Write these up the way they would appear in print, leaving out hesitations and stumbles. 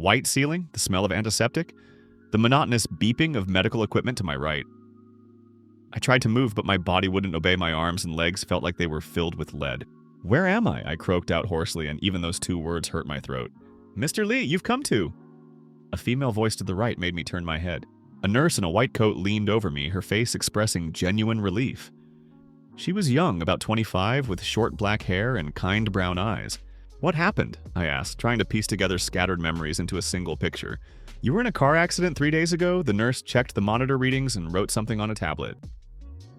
White ceiling, the smell of antiseptic, the monotonous beeping of medical equipment to my right. I tried to move, but my body wouldn't obey. My arms and legs felt like they were filled with lead. "Where am I?" I croaked out hoarsely, and even those two words hurt my throat. "Mr. Lee, you've come to." A female voice to the right made me turn my head. A nurse in a white coat leaned over me, her face expressing genuine relief. She was young, about 25, with short black hair and kind brown eyes. "What happened?" I asked, trying to piece together scattered memories into a single picture. "You were in a car accident 3 days ago?" The nurse checked the monitor readings and wrote something on a tablet.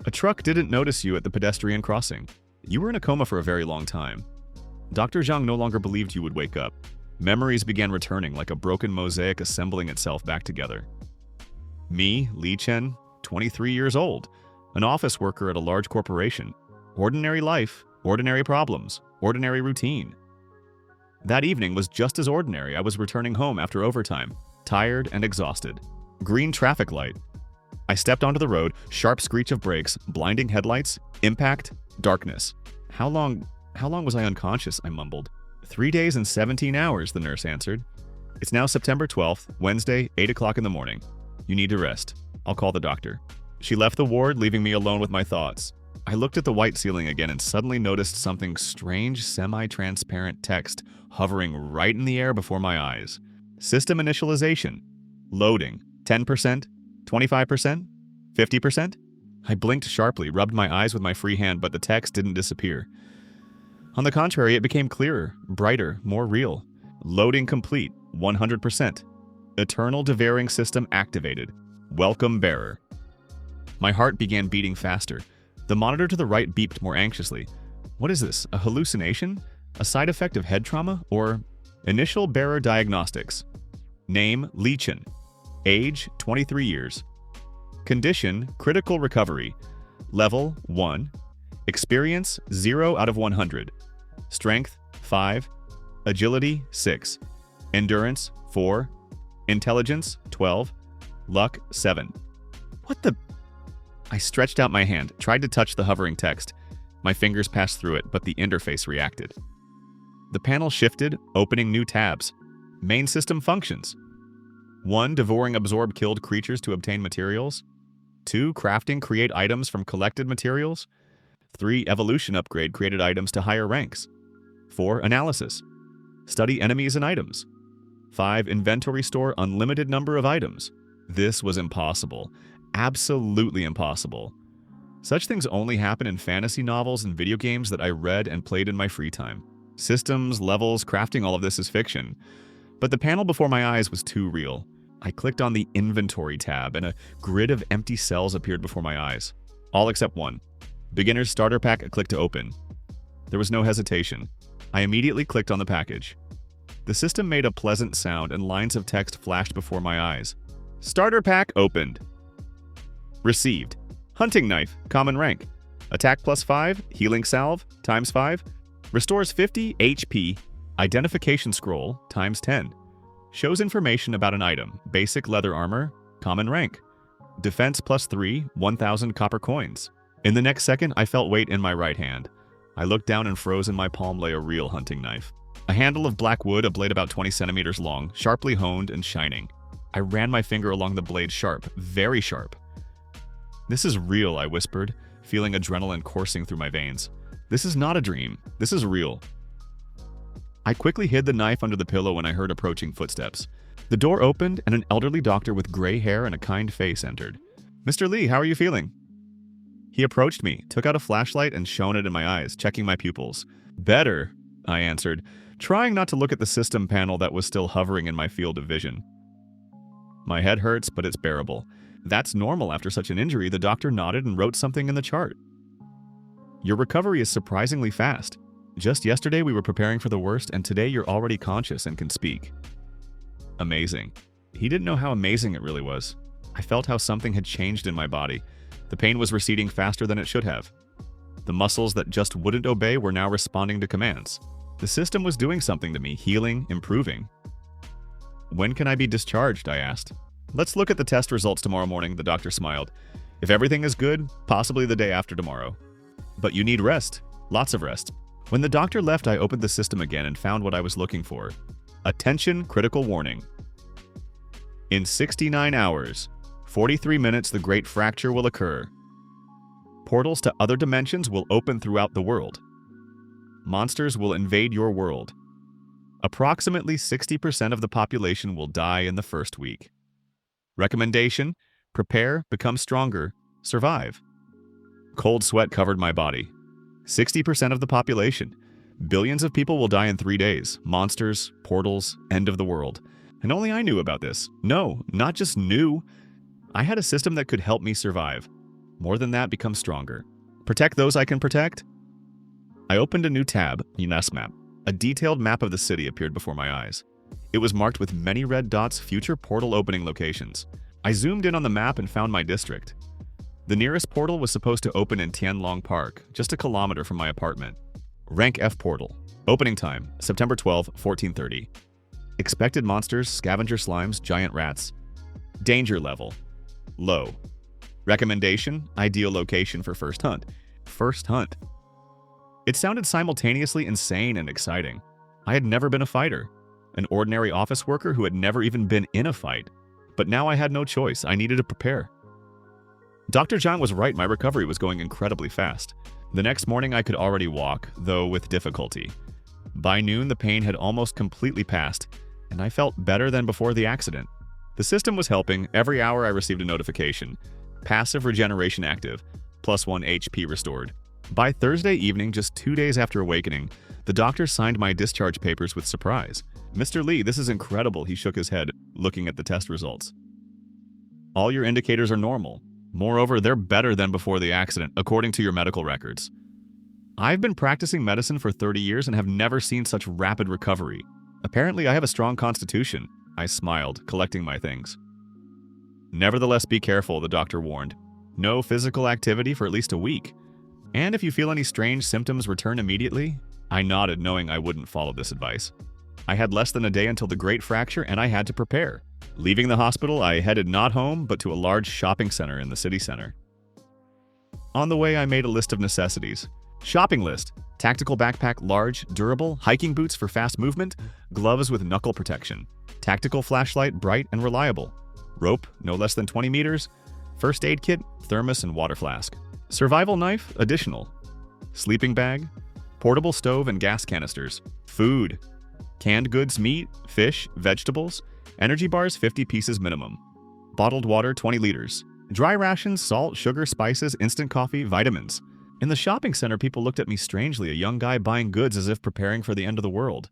"A truck didn't notice you at the pedestrian crossing. You were in a coma for a very long time. Dr. Zhang no longer believed you would wake up. Memories began returning like a broken mosaic assembling itself back together. Me, Li Chen, 23 years old, an office worker at a large corporation. Ordinary life, ordinary problems, ordinary routine. That evening was just as ordinary. I was returning home after overtime, tired and exhausted. Green traffic light. I stepped onto the road, sharp screech of brakes, blinding headlights, impact, darkness. How long was I unconscious?" I mumbled. 3 days and 17 hours, the nurse answered. "It's now September 12th, Wednesday, 8 o'clock in the morning. You need to rest. I'll call the doctor." She left the ward, leaving me alone with my thoughts. I looked at the white ceiling again and suddenly noticed something strange, semi-transparent text hovering right in the air before my eyes. System initialization. Loading. 10%? 25%? 50%? I blinked sharply, rubbed my eyes with my free hand, but the text didn't disappear. On the contrary, it became clearer, brighter, more real. Loading complete. 100%. Eternal devouring system activated. Welcome, bearer. My heart began beating faster. The monitor to the right beeped more anxiously. What is this? A hallucination? A side effect of head trauma? Or initial bearer diagnostics? Name, Li Chen. Age, 23 years. Condition, critical recovery. Level, 1. Experience, 0 out of 100. Strength, 5. Agility, 6. Endurance, 4. Intelligence, 12. Luck, 7. What the? I stretched out my hand, tried to touch the hovering text. My fingers passed through it, but the interface reacted. The panel shifted, opening new tabs. Main system functions. 1. Devouring absorb killed creatures to obtain materials. 2. Crafting create items from collected materials. 3. Evolution upgrade created items to higher ranks. 4. Analysis. Study enemies and items. 5. Inventory store unlimited number of items. This was impossible. Absolutely impossible. Such things only happen in fantasy novels and video games that I read and played in my free time. Systems, levels, crafting, all of this is fiction. But the panel before my eyes was too real. I clicked on the Inventory tab, and a grid of empty cells appeared before my eyes. All except one. Beginner's Starter Pack, a click to open. There was no hesitation. I immediately clicked on the package. The system made a pleasant sound, and lines of text flashed before my eyes. Starter Pack opened. Received. Hunting Knife, common rank. Attack +5, Healing Salve, ×5. Restores 50 HP. Identification Scroll, ×10. Shows information about an item. Basic leather armor, common rank. Defense +3, 1,000 copper coins. In the next second, I felt weight in my right hand. I looked down and froze in my palm lay a real hunting knife. A handle of black wood, a blade about 20 centimeters long, sharply honed and shining. I ran my finger along the blade sharp, very sharp. This is real, I whispered, feeling adrenaline coursing through my veins. This is not a dream. This is real. I quickly hid the knife under the pillow when I heard approaching footsteps. The door opened and an elderly doctor with gray hair and a kind face entered. Mr. Lee, how are you feeling? He approached me, took out a flashlight and shone it in my eyes, checking my pupils. Better, I answered, trying not to look at the system panel that was still hovering in my field of vision. My head hurts, but it's bearable. That's normal after such an injury, the doctor nodded and wrote something in the chart. Your recovery is surprisingly fast. Just yesterday we were preparing for the worst, and today you're already conscious and can speak. Amazing. He didn't know how amazing it really was. I felt how something had changed in my body. The pain was receding faster than it should have. The muscles that just wouldn't obey were now responding to commands. The system was doing something to me, healing, improving. When can I be discharged? I asked. Let's look at the test results tomorrow morning, the doctor smiled. If everything is good, possibly the day after tomorrow. But you need rest. Lots of rest. When the doctor left, I opened the system again and found what I was looking for. Attention, critical warning. In 69 hours, 43 minutes, the Great Fracture will occur. Portals to other dimensions will open throughout the world. Monsters will invade your world. Approximately 60% of the population will die in the first week. Recommendation: prepare, become stronger, survive. Cold sweat covered my body. 60% of the population. Billions of people will die in 3 days. Monsters, portals, end of the world. And only I knew about this. No, not just knew. I had a system that could help me survive. More than that, become stronger. Protect those I can protect. I opened a new tab, UNESCO map. A detailed map of the city appeared before my eyes. It was marked with many red dots, future portal opening locations. I zoomed in on the map and found my district. The nearest portal was supposed to open in Tianlong Park, just a kilometer from my apartment. Rank F portal. Opening time, September 12, 1430. Expected monsters, scavenger slimes, giant rats. Danger level: low. Recommendation: ideal location for first hunt. First hunt. It sounded simultaneously insane and exciting. I had never been a fighter, an ordinary office worker who had never even been in a fight. But now I had no choice. I needed to prepare. Dr. Zhang was right, my recovery was going incredibly fast. The next morning I could already walk, though with difficulty. By noon the pain had almost completely passed, and I felt better than before the accident. The system was helping. Every hour I received a notification. Passive regeneration active, +1 HP restored. By Thursday evening, just 2 days after awakening, the doctor signed my discharge papers with surprise. "Mr. Lee, this is incredible," he shook his head, looking at the test results. "All your indicators are normal. Moreover, they're better than before the accident, according to your medical records. I've been practicing medicine for 30 years and have never seen such rapid recovery. Apparently, I have a strong constitution." I smiled, collecting my things. "Nevertheless, be careful," the doctor warned. "No physical activity for at least a week. And if you feel any strange symptoms, return immediately." I nodded, knowing I wouldn't follow this advice. I had less than a day until the Great Fracture, and I had to prepare. Leaving the hospital, I headed not home, but to a large shopping center in the city center. On the way, I made a list of necessities. Shopping list: tactical backpack, large, durable, hiking boots for fast movement, gloves with knuckle protection, tactical flashlight, bright and reliable, rope, no less than 20 meters, first aid kit, thermos and water flask, survival knife, additional, sleeping bag, portable stove and gas canisters, food, canned goods, meat, fish, vegetables, energy bars 50 pieces minimum, bottled water 20 liters, dry rations, salt, sugar, spices, instant coffee, vitamins. In the shopping center, people looked at me strangely, a young guy buying goods as if preparing for the end of the world.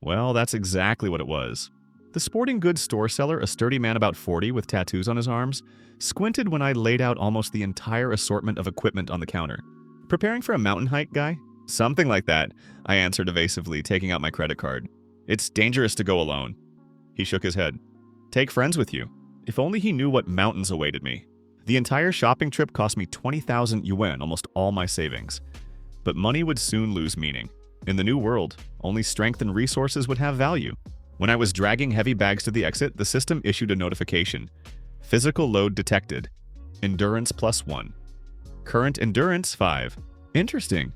Well, that's exactly what it was. The sporting goods store seller, a sturdy man about 40 with tattoos on his arms, squinted when I laid out almost the entire assortment of equipment on the counter. "Preparing for a mountain hike, guy?" "Something like that," I answered evasively, taking out my credit card. "It's dangerous to go alone." He shook his head. "Take friends with you." If only he knew what mountains awaited me. The entire shopping trip cost me 20,000 yuan, almost all my savings. But money would soon lose meaning. In the new world, only strength and resources would have value. When I was dragging heavy bags to the exit, the system issued a notification. Physical load detected. Endurance +1. Current endurance 5. Interesting.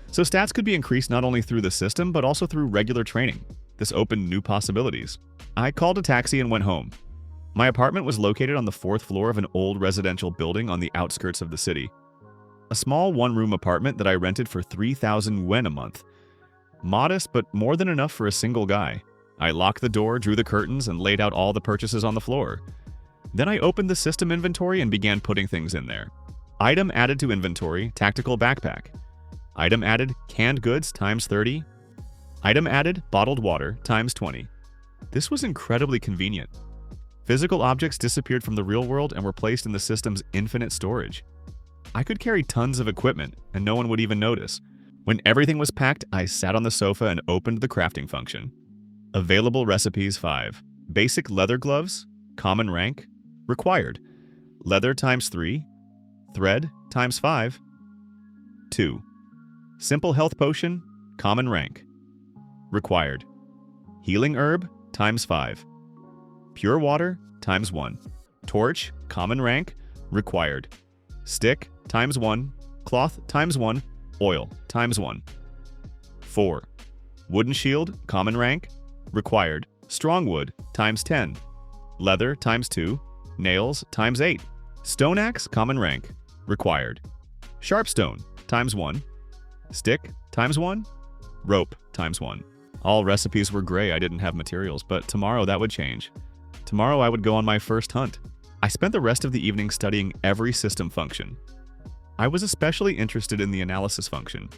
So stats could be increased not only through the system, but also through regular training. This opened new possibilities. I called a taxi and went home. My apartment was located on the 4th floor of an old residential building on the outskirts of the city. A small one-room apartment that I rented for 3,000 yuan a month. Modest, but more than enough for a single guy. I locked the door, drew the curtains, and laid out all the purchases on the floor. Then I opened the system inventory and began putting things in there. Item added to inventory, tactical backpack. Item added, canned goods ×30. Item added, bottled water ×20. This was incredibly convenient. Physical objects disappeared from the real world and were placed in the system's infinite storage. I could carry tons of equipment, and no one would even notice. When everything was packed, I sat on the sofa and opened the crafting function. Available recipes 5. Basic leather gloves, common rank, required. Leather ×3, thread ×5. 2. Simple health potion, common rank, required. Healing herb ×5. Pure water ×1. Torch, common rank, required. Stick ×1. Cloth ×1. Oil ×1. 4. Wooden shield, common rank, required. Strong wood ×10. Leather times 2. Nails times 8. Stone axe, common rank. Required. Sharpstone times 1. Stick times 1. Rope times 1. All recipes were gray. I didn't have materials, but tomorrow that would change. Tomorrow I would go on my first hunt. I spent the rest of the evening studying every system function. I was especially interested in the analysis function.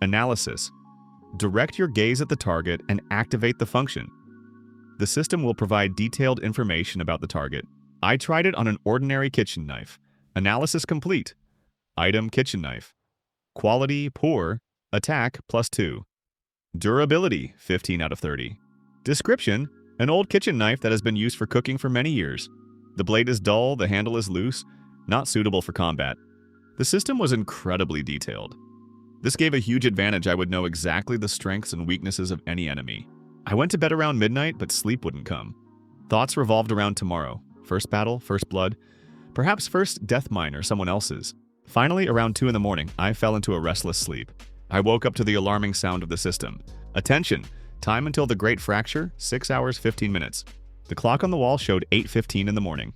Analysis. Direct your gaze at the target and activate the function. The system will provide detailed information about the target. I tried it on an ordinary kitchen knife. Analysis complete. Item kitchen knife. Quality poor. Attack +2. Durability 15 out of 30. Description: an old kitchen knife that has been used for cooking for many years. The blade is dull, the handle is loose, not suitable for combat. The system was incredibly detailed. This gave a huge advantage. I would know exactly the strengths and weaknesses of any enemy. I went to bed around midnight, but sleep wouldn't come. Thoughts revolved around tomorrow. First battle, first blood. Perhaps first death mine or someone else's. Finally, around 2 in the morning, I fell into a restless sleep. I woke up to the alarming sound of the system. Attention! Time until the Great Fracture, 6 hours 15 minutes. The clock on the wall showed 8:15 in the morning.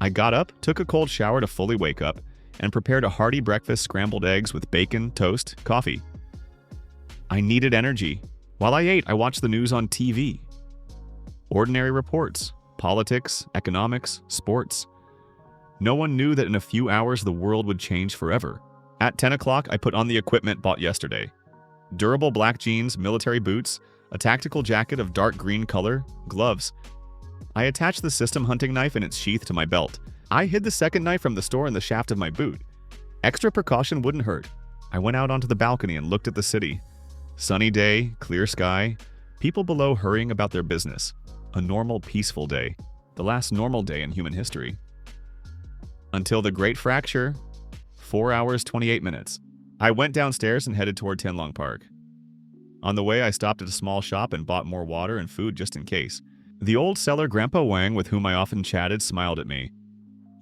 I got up, took a cold shower to fully wake up, and prepared a hearty breakfast: scrambled eggs with bacon, toast, coffee. I needed energy. While I ate, I watched the news on TV. Ordinary reports, politics, economics, sports. No one knew that in a few hours the world would change forever. At 10 o'clock, I put on the equipment bought yesterday. Durable black jeans, military boots, a tactical jacket of dark green color, gloves. I attached the system hunting knife in its sheath to my belt. I hid the second knife from the store in the shaft of my boot. Extra precaution wouldn't hurt. I went out onto the balcony and looked at the city. Sunny day, clear sky, people below hurrying about their business. A normal, peaceful day. The last normal day in human history. Until the Great Fracture, 4 hours 28 minutes. I went downstairs and headed toward Tianlong Park. On the way, I stopped at a small shop and bought more water and food just in case. The old seller, Grandpa Wang, with whom I often chatted, smiled at me.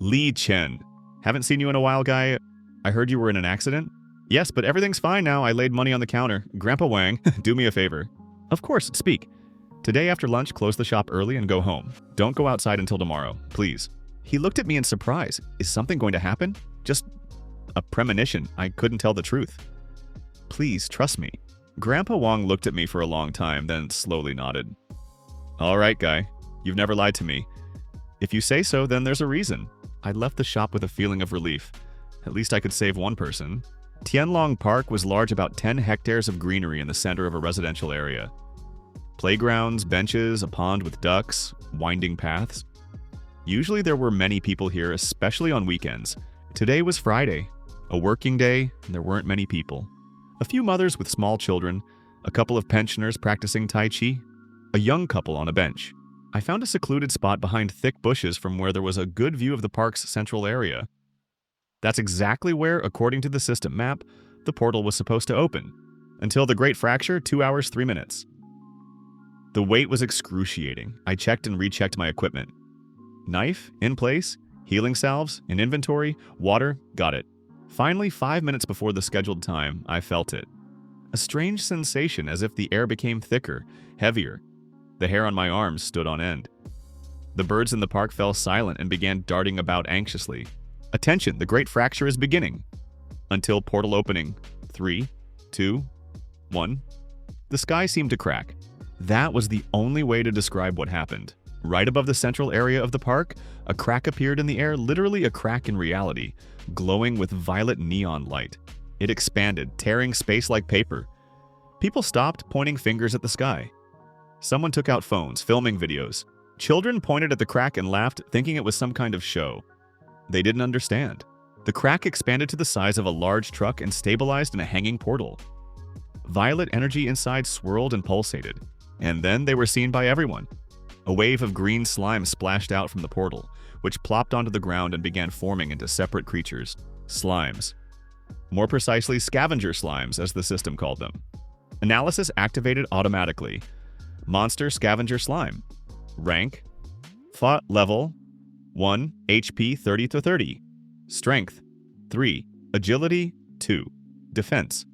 Li Chen. Haven't seen you in a while, guy. I heard you were in an accident? Yes, but everything's fine now. I laid money on the counter. Grandpa Wang, do me a favor. Of course, speak. Today after lunch, close the shop early and go home. Don't go outside until tomorrow, please. He looked at me in surprise. Is something going to happen? Just a premonition. I couldn't tell the truth. Please, trust me. Grandpa Wang looked at me for a long time, then slowly nodded. All right, guy. You've never lied to me. If you say so, then there's a reason. I left the shop with a feeling of relief. At least I could save one person. Tianlong Park was large, about 10 hectares of greenery in the center of a residential area. Playgrounds, benches, a pond with ducks, winding paths. Usually there were many people here, especially on weekends. Today was Friday, a working day, and there weren't many people. A few mothers with small children, a couple of pensioners practicing Tai Chi, a young couple on a bench. I found a secluded spot behind thick bushes from where there was a good view of the park's central area. That's exactly where, according to the system map, the portal was supposed to open. Until the Great Fracture, 2 hours 3 minutes. The wait was excruciating. I checked and rechecked my equipment. Knife, in place. Healing salves, in inventory. Water, got it. Finally, 5 minutes before the scheduled time, I felt it. A strange sensation, as if the air became thicker, heavier. The hair on my arms stood on end. The birds in the park fell silent and began darting about anxiously. Attention, the Great Fracture is beginning. Until portal opening. 3, 2, 1. The sky seemed to crack. That was the only way to describe what happened. Right above the central area of the park, a crack appeared in the air, literally a crack in reality, glowing with violet neon light. It expanded, tearing space like paper. People stopped, pointing fingers at the sky. Someone took out phones, filming videos. Children pointed at the crack and laughed, thinking it was some kind of show. They didn't understand. The crack expanded to the size of a large truck and stabilized in a hanging portal. Violet energy inside swirled and pulsated. And then they were seen by everyone. A wave of green slime splashed out from the portal, which plopped onto the ground and began forming into separate creatures. Slimes. More precisely, scavenger slimes, as the system called them. Analysis activated automatically. Monster scavenger slime. Rank. Thought level. 1. HP 30 to 30. Strength. 3. Agility. 2. Defense.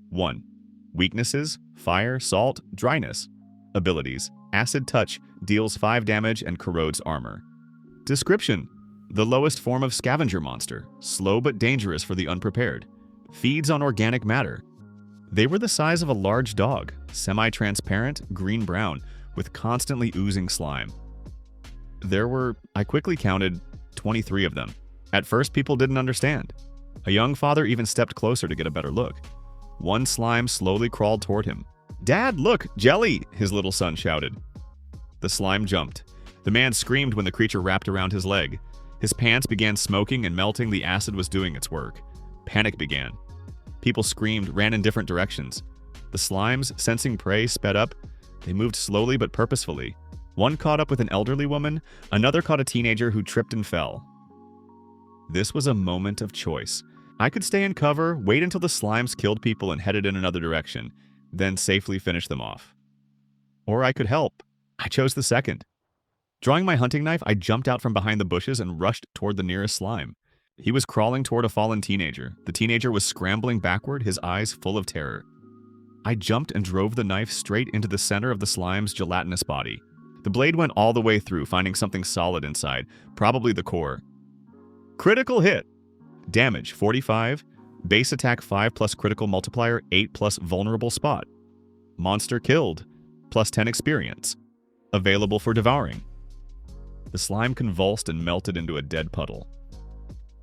1. Weaknesses. Fire, salt, dryness. Abilities. Acid touch deals 5 damage and corrodes armor. Description: the lowest form of scavenger monster, slow but dangerous for the unprepared. Feeds on organic matter. They were the size of a large dog, semi-transparent, green-brown, with constantly oozing slime. There were, I quickly counted, 23 of them. At first, people didn't understand. A young father even stepped closer to get a better look. One slime slowly crawled toward him. "Dad, look, jelly!" his little son shouted. The slime jumped. The man screamed when the creature wrapped around his leg. His pants began smoking and melting. The acid was doing its work. Panic began. People screamed, ran in different directions. The slimes, sensing prey, sped up. They moved slowly but purposefully. One caught up with an elderly woman, another caught a teenager who tripped and fell. This was a moment of choice. I could stay in cover, wait until the slimes killed people and headed in another direction, then safely finish them off. Or I could help. I chose the second. Drawing my hunting knife, I jumped out from behind the bushes and rushed toward the nearest slime. He was crawling toward a fallen teenager. The teenager was scrambling backward, his eyes full of terror. I jumped and drove the knife straight into the center of the slime's gelatinous body. The blade went all the way through, finding something solid inside, probably the core. Critical hit. Damage 45. Base attack 5 plus critical multiplier 8 plus vulnerable spot. Monster killed. Plus 10 experience. Available for devouring. The slime convulsed and melted into a dead puddle.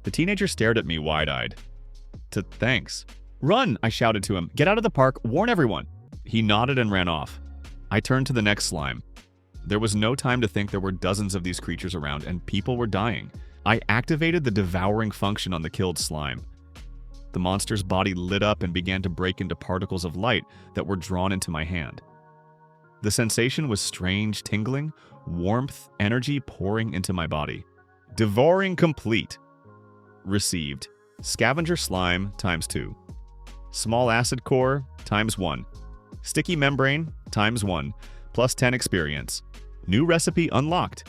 The teenager stared at me wide-eyed. Thanks. "Run!" I shouted to him. "Get out of the park, warn everyone!" He nodded and ran off. I turned to the next slime. There was no time to think. There were dozens of these creatures around, and people were dying. I activated the devouring function on the killed slime. The monster's body lit up and began to break into particles of light that were drawn into my hand. The sensation was strange, tingling, warmth, energy pouring into my body. Devouring complete. Received. Scavenger slime ×2. Small acid core ×1. Sticky membrane ×1. Plus 10 experience. New recipe unlocked.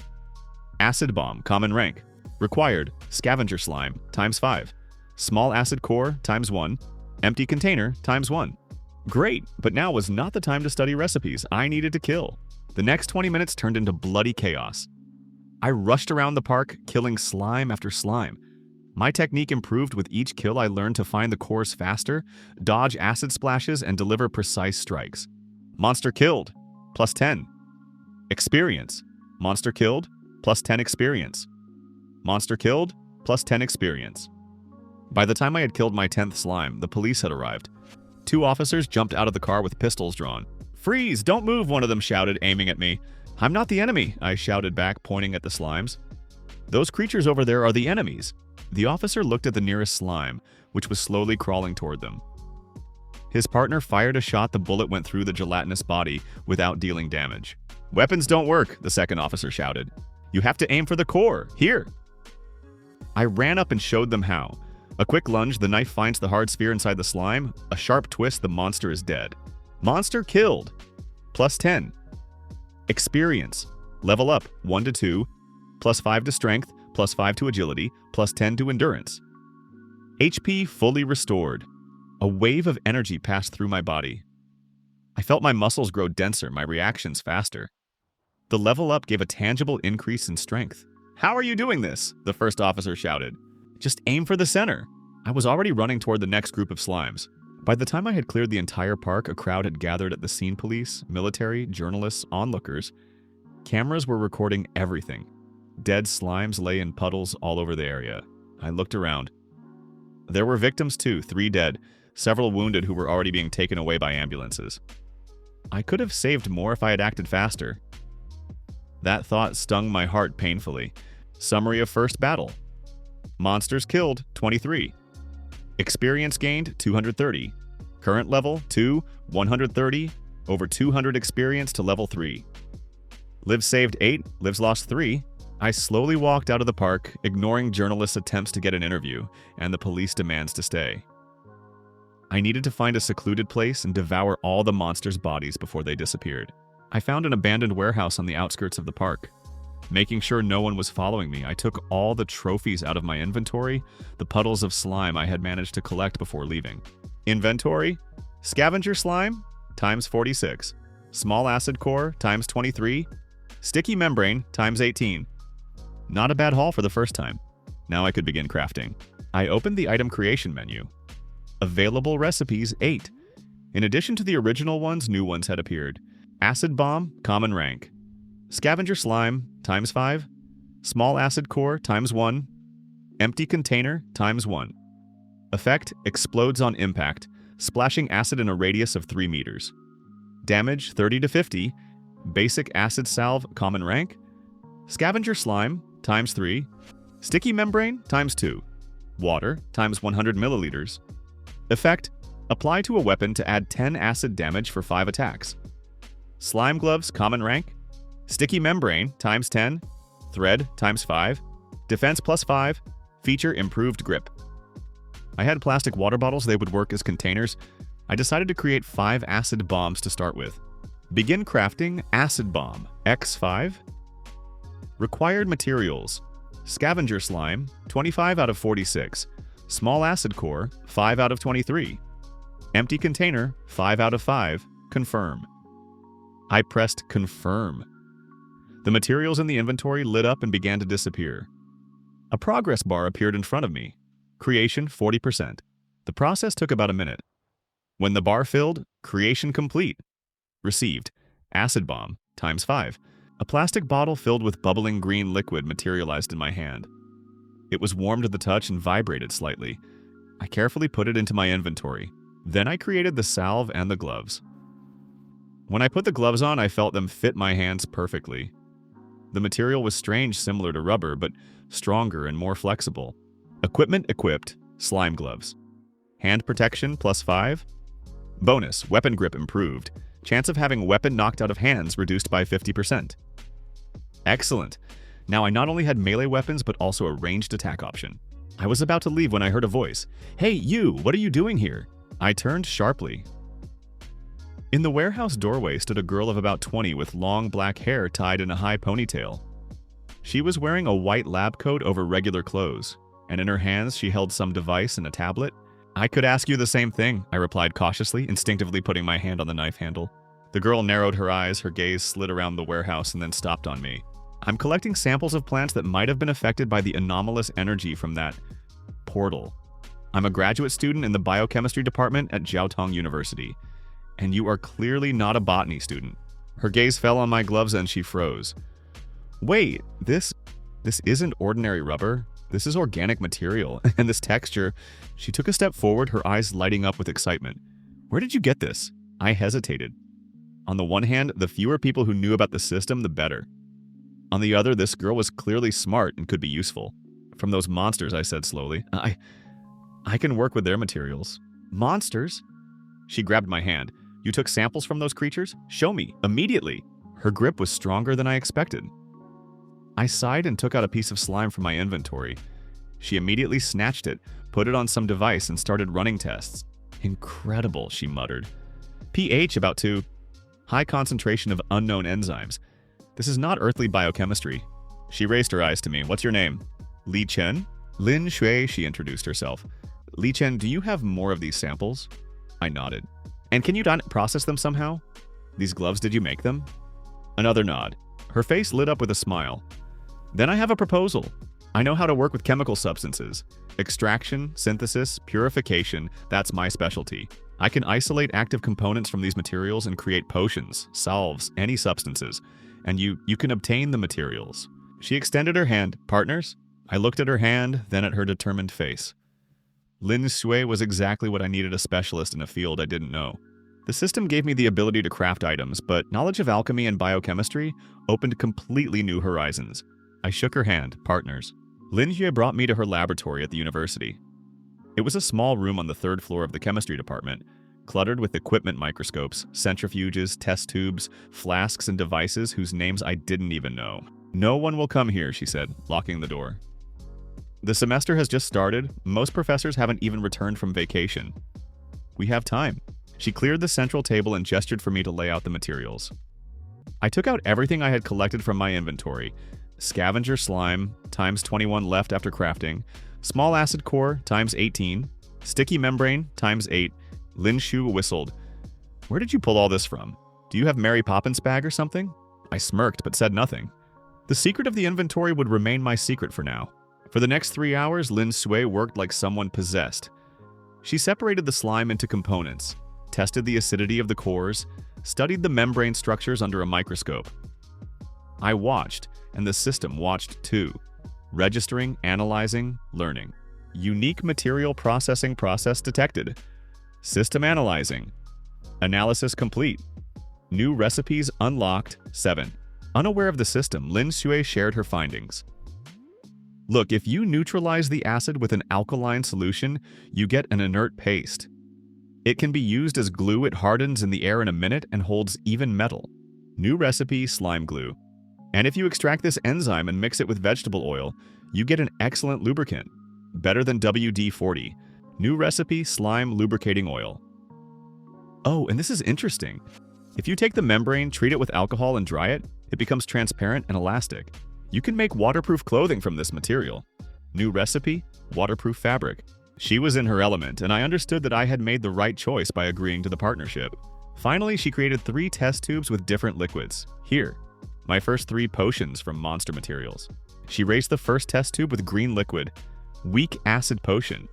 Acid bomb, common rank. Required, scavenger slime ×5. Small acid core ×1. Empty container ×1. Great, but now was not the time to study recipes. I needed to kill. The next 20 minutes turned into bloody chaos. I rushed around the park, killing slime after slime. My technique improved with each kill. I learned to find the cores faster, dodge acid splashes, and deliver precise strikes. Monster killed, plus 10. Experience. Monster killed, plus 10 experience. Monster killed, plus 10 experience. By the time I had killed my 10th slime, the police had arrived. 2 officers jumped out of the car with pistols drawn. "Freeze! Don't move!" one of them shouted, aiming at me. "I'm not the enemy," I shouted back, pointing at the slimes. "Those creatures over there are the enemies." The officer looked at the nearest slime, which was slowly crawling toward them. His partner fired a shot. The bullet went through the gelatinous body without dealing damage. "Weapons don't work," the second officer shouted. "You have to aim for the core. Here!" I ran up and showed them how. A quick lunge, the knife finds the hard sphere inside the slime. A sharp twist, the monster is dead. Monster killed. Plus 10. Experience. Level up 1 to 2. Plus 5 to strength. Plus 5 to agility. Plus 10 to endurance. HP fully restored. A wave of energy passed through my body. I felt my muscles grow denser, my reactions faster. The level up gave a tangible increase in strength. "How are you doing this?" the first officer shouted. "Just aim for the center." I was already running toward the next group of slimes. By the time I had cleared the entire park, a crowd had gathered at the scene. Police, military, journalists, onlookers. Cameras were recording everything. Dead slimes lay in puddles all over the area. I looked around. There were victims too, 3 dead, several wounded who were already being taken away by ambulances. I could have saved more if I had acted faster. That thought stung my heart painfully. Summary of first battle. Monsters killed, 23. Experience gained, 230. Current level, 2, 130, over 200 experience to level 3. Lives saved, 8, lives lost, 3. I slowly walked out of the park, ignoring journalists' attempts to get an interview and the police demands to stay. I needed to find a secluded place and devour all the monsters' bodies before they disappeared. I found an abandoned warehouse on the outskirts of the park. Making sure no one was following me, I took all the trophies out of my inventory, the puddles of slime I had managed to collect before leaving. Inventory, scavenger slime, ×46. small acid core times 23, sticky membrane times 18. Not a bad haul for the first time. Now I could begin crafting. I opened the item creation menu. Available recipes 8. In addition to the original ones, new ones had appeared. Acid bomb, common rank. Scavenger slime times 5. Small acid core times 1. Empty container times 1. Effect explodes on impact, splashing acid in a radius of 3 meters. Damage 30 to 50. Basic acid salve, common rank. Scavenger slime times 3. Sticky membrane times 2. Water times 100 milliliters. Effect apply to a weapon to add 10 acid damage for 5 attacks. Slime gloves, common rank. Sticky membrane times 10. Thread times 5. Defense plus 5. Feature improved grip. I had plastic water bottles, they would work as containers. I decided to create 5 acid bombs to start with. Begin crafting acid bomb, X5. Required materials. Scavenger slime, 25 out of 46. Small acid core, 5 out of 23. Empty container, 5 out of 5. Confirm. I pressed confirm. The materials in the inventory lit up and began to disappear. A progress bar appeared in front of me. Creation 40%. The process took about a minute. When the bar filled, creation complete. Received. Acid bomb, times 5. A plastic bottle filled with bubbling green liquid materialized in my hand. It was warm to the touch and vibrated slightly. I carefully put it into my inventory. Then I created the salve and the gloves. When I put the gloves on, I felt them fit my hands perfectly. The material was strange, similar to rubber, but stronger and more flexible. Equipment equipped, slime gloves. Hand protection plus 5. Bonus, weapon grip improved. Chance of having weapon knocked out of hands reduced by 50%. Excellent. Now I not only had melee weapons, but also a ranged attack option. I was about to leave when I heard a voice. "Hey, you! What are you doing here?" I turned sharply. In the warehouse doorway stood a girl of about 20 with long black hair tied in a high ponytail. She was wearing a white lab coat over regular clothes, and in her hands she held some device and a tablet. "I could ask you the same thing," I replied cautiously, instinctively putting my hand on the knife handle. The girl narrowed her eyes, her gaze slid around the warehouse and then stopped on me. "I'm collecting samples of plants that might have been affected by the anomalous energy from that portal. I'm a graduate student in the biochemistry department at Jiaotong University. And you are clearly not a botany student." Her gaze fell on my gloves and she froze. "Wait, this isn't ordinary rubber. This is organic material, and this texture..." She took a step forward, her eyes lighting up with excitement. "Where did you get this?" I hesitated. On the one hand, the fewer people who knew about the system, the better. On the other, this girl was clearly smart and could be useful. "From those monsters," I said slowly. I can work with their materials." "Monsters?" She grabbed my hand. "You took samples from those creatures? Show me, immediately." Her grip was stronger than I expected. I sighed and took out a piece of slime from my inventory. She immediately snatched it, put it on some device, and started running tests. "Incredible," she muttered. "pH about 2. High concentration of unknown enzymes. This is not earthly biochemistry." She raised her eyes to me. "What's your name?" "Li Chen?" "Lin Shui," she introduced herself. "Li Chen, do you have more of these samples?" I nodded. "And can you process them somehow? These gloves, did you make them?" Another nod. Her face lit up with a smile. "Then I have a proposal. I know how to work with chemical substances. Extraction, synthesis, purification, that's my specialty. I can isolate active components from these materials and create potions, salves, any substances. And you can obtain the materials." She extended her hand. "Partners?" I looked at her hand, then at her determined face. Lin Shui was exactly what I needed, a specialist in a field I didn't know. The system gave me the ability to craft items, but knowledge of alchemy and biochemistry opened completely new horizons. I shook her hand. "Partners." Lin Shui brought me to her laboratory at the university. It was a small room on the 3rd floor of the chemistry department, cluttered with equipment microscopes, centrifuges, test tubes, flasks, and devices whose names I didn't even know. "No one will come here," she said, locking the door. "The semester has just started. Most professors haven't even returned from vacation. We have time." She cleared the central table and gestured for me to lay out the materials. I took out everything I had collected from my inventory. Scavenger slime, times 21 left after crafting. Small acid core, times 18. Sticky membrane, times 8. Lin Shu whistled. "Where did you pull all this from?" Do you have Mary Poppins bag or something? I smirked but said nothing. The secret of the inventory would remain my secret for now. For the next 3 hours, Lin Sui worked like someone possessed. She separated the slime into components, tested the acidity of the cores, studied the membrane structures under a microscope. I watched, and the system watched too. Registering, analyzing, learning. Unique material processing process detected. System analyzing. Analysis complete. New recipes unlocked 7. Unaware of the system, Lin Sui shared her findings. Look, if you neutralize the acid with an alkaline solution, you get an inert paste. It can be used as glue. It hardens in the air in a minute and holds even metal. New recipe, slime glue. And if you extract this enzyme and mix it with vegetable oil, you get an excellent lubricant. Better than WD-40. New recipe, slime lubricating oil. Oh, and this is interesting. If you take the membrane, treat it with alcohol and dry it, it becomes transparent and elastic. You can make waterproof clothing from this material. New recipe, waterproof fabric. She was in her element, and I understood that I had made the right choice by agreeing to the partnership. Finally, she created 3 test tubes with different liquids. Here, my first 3 potions from monster materials. She raised the first test tube with green liquid, weak acid potion.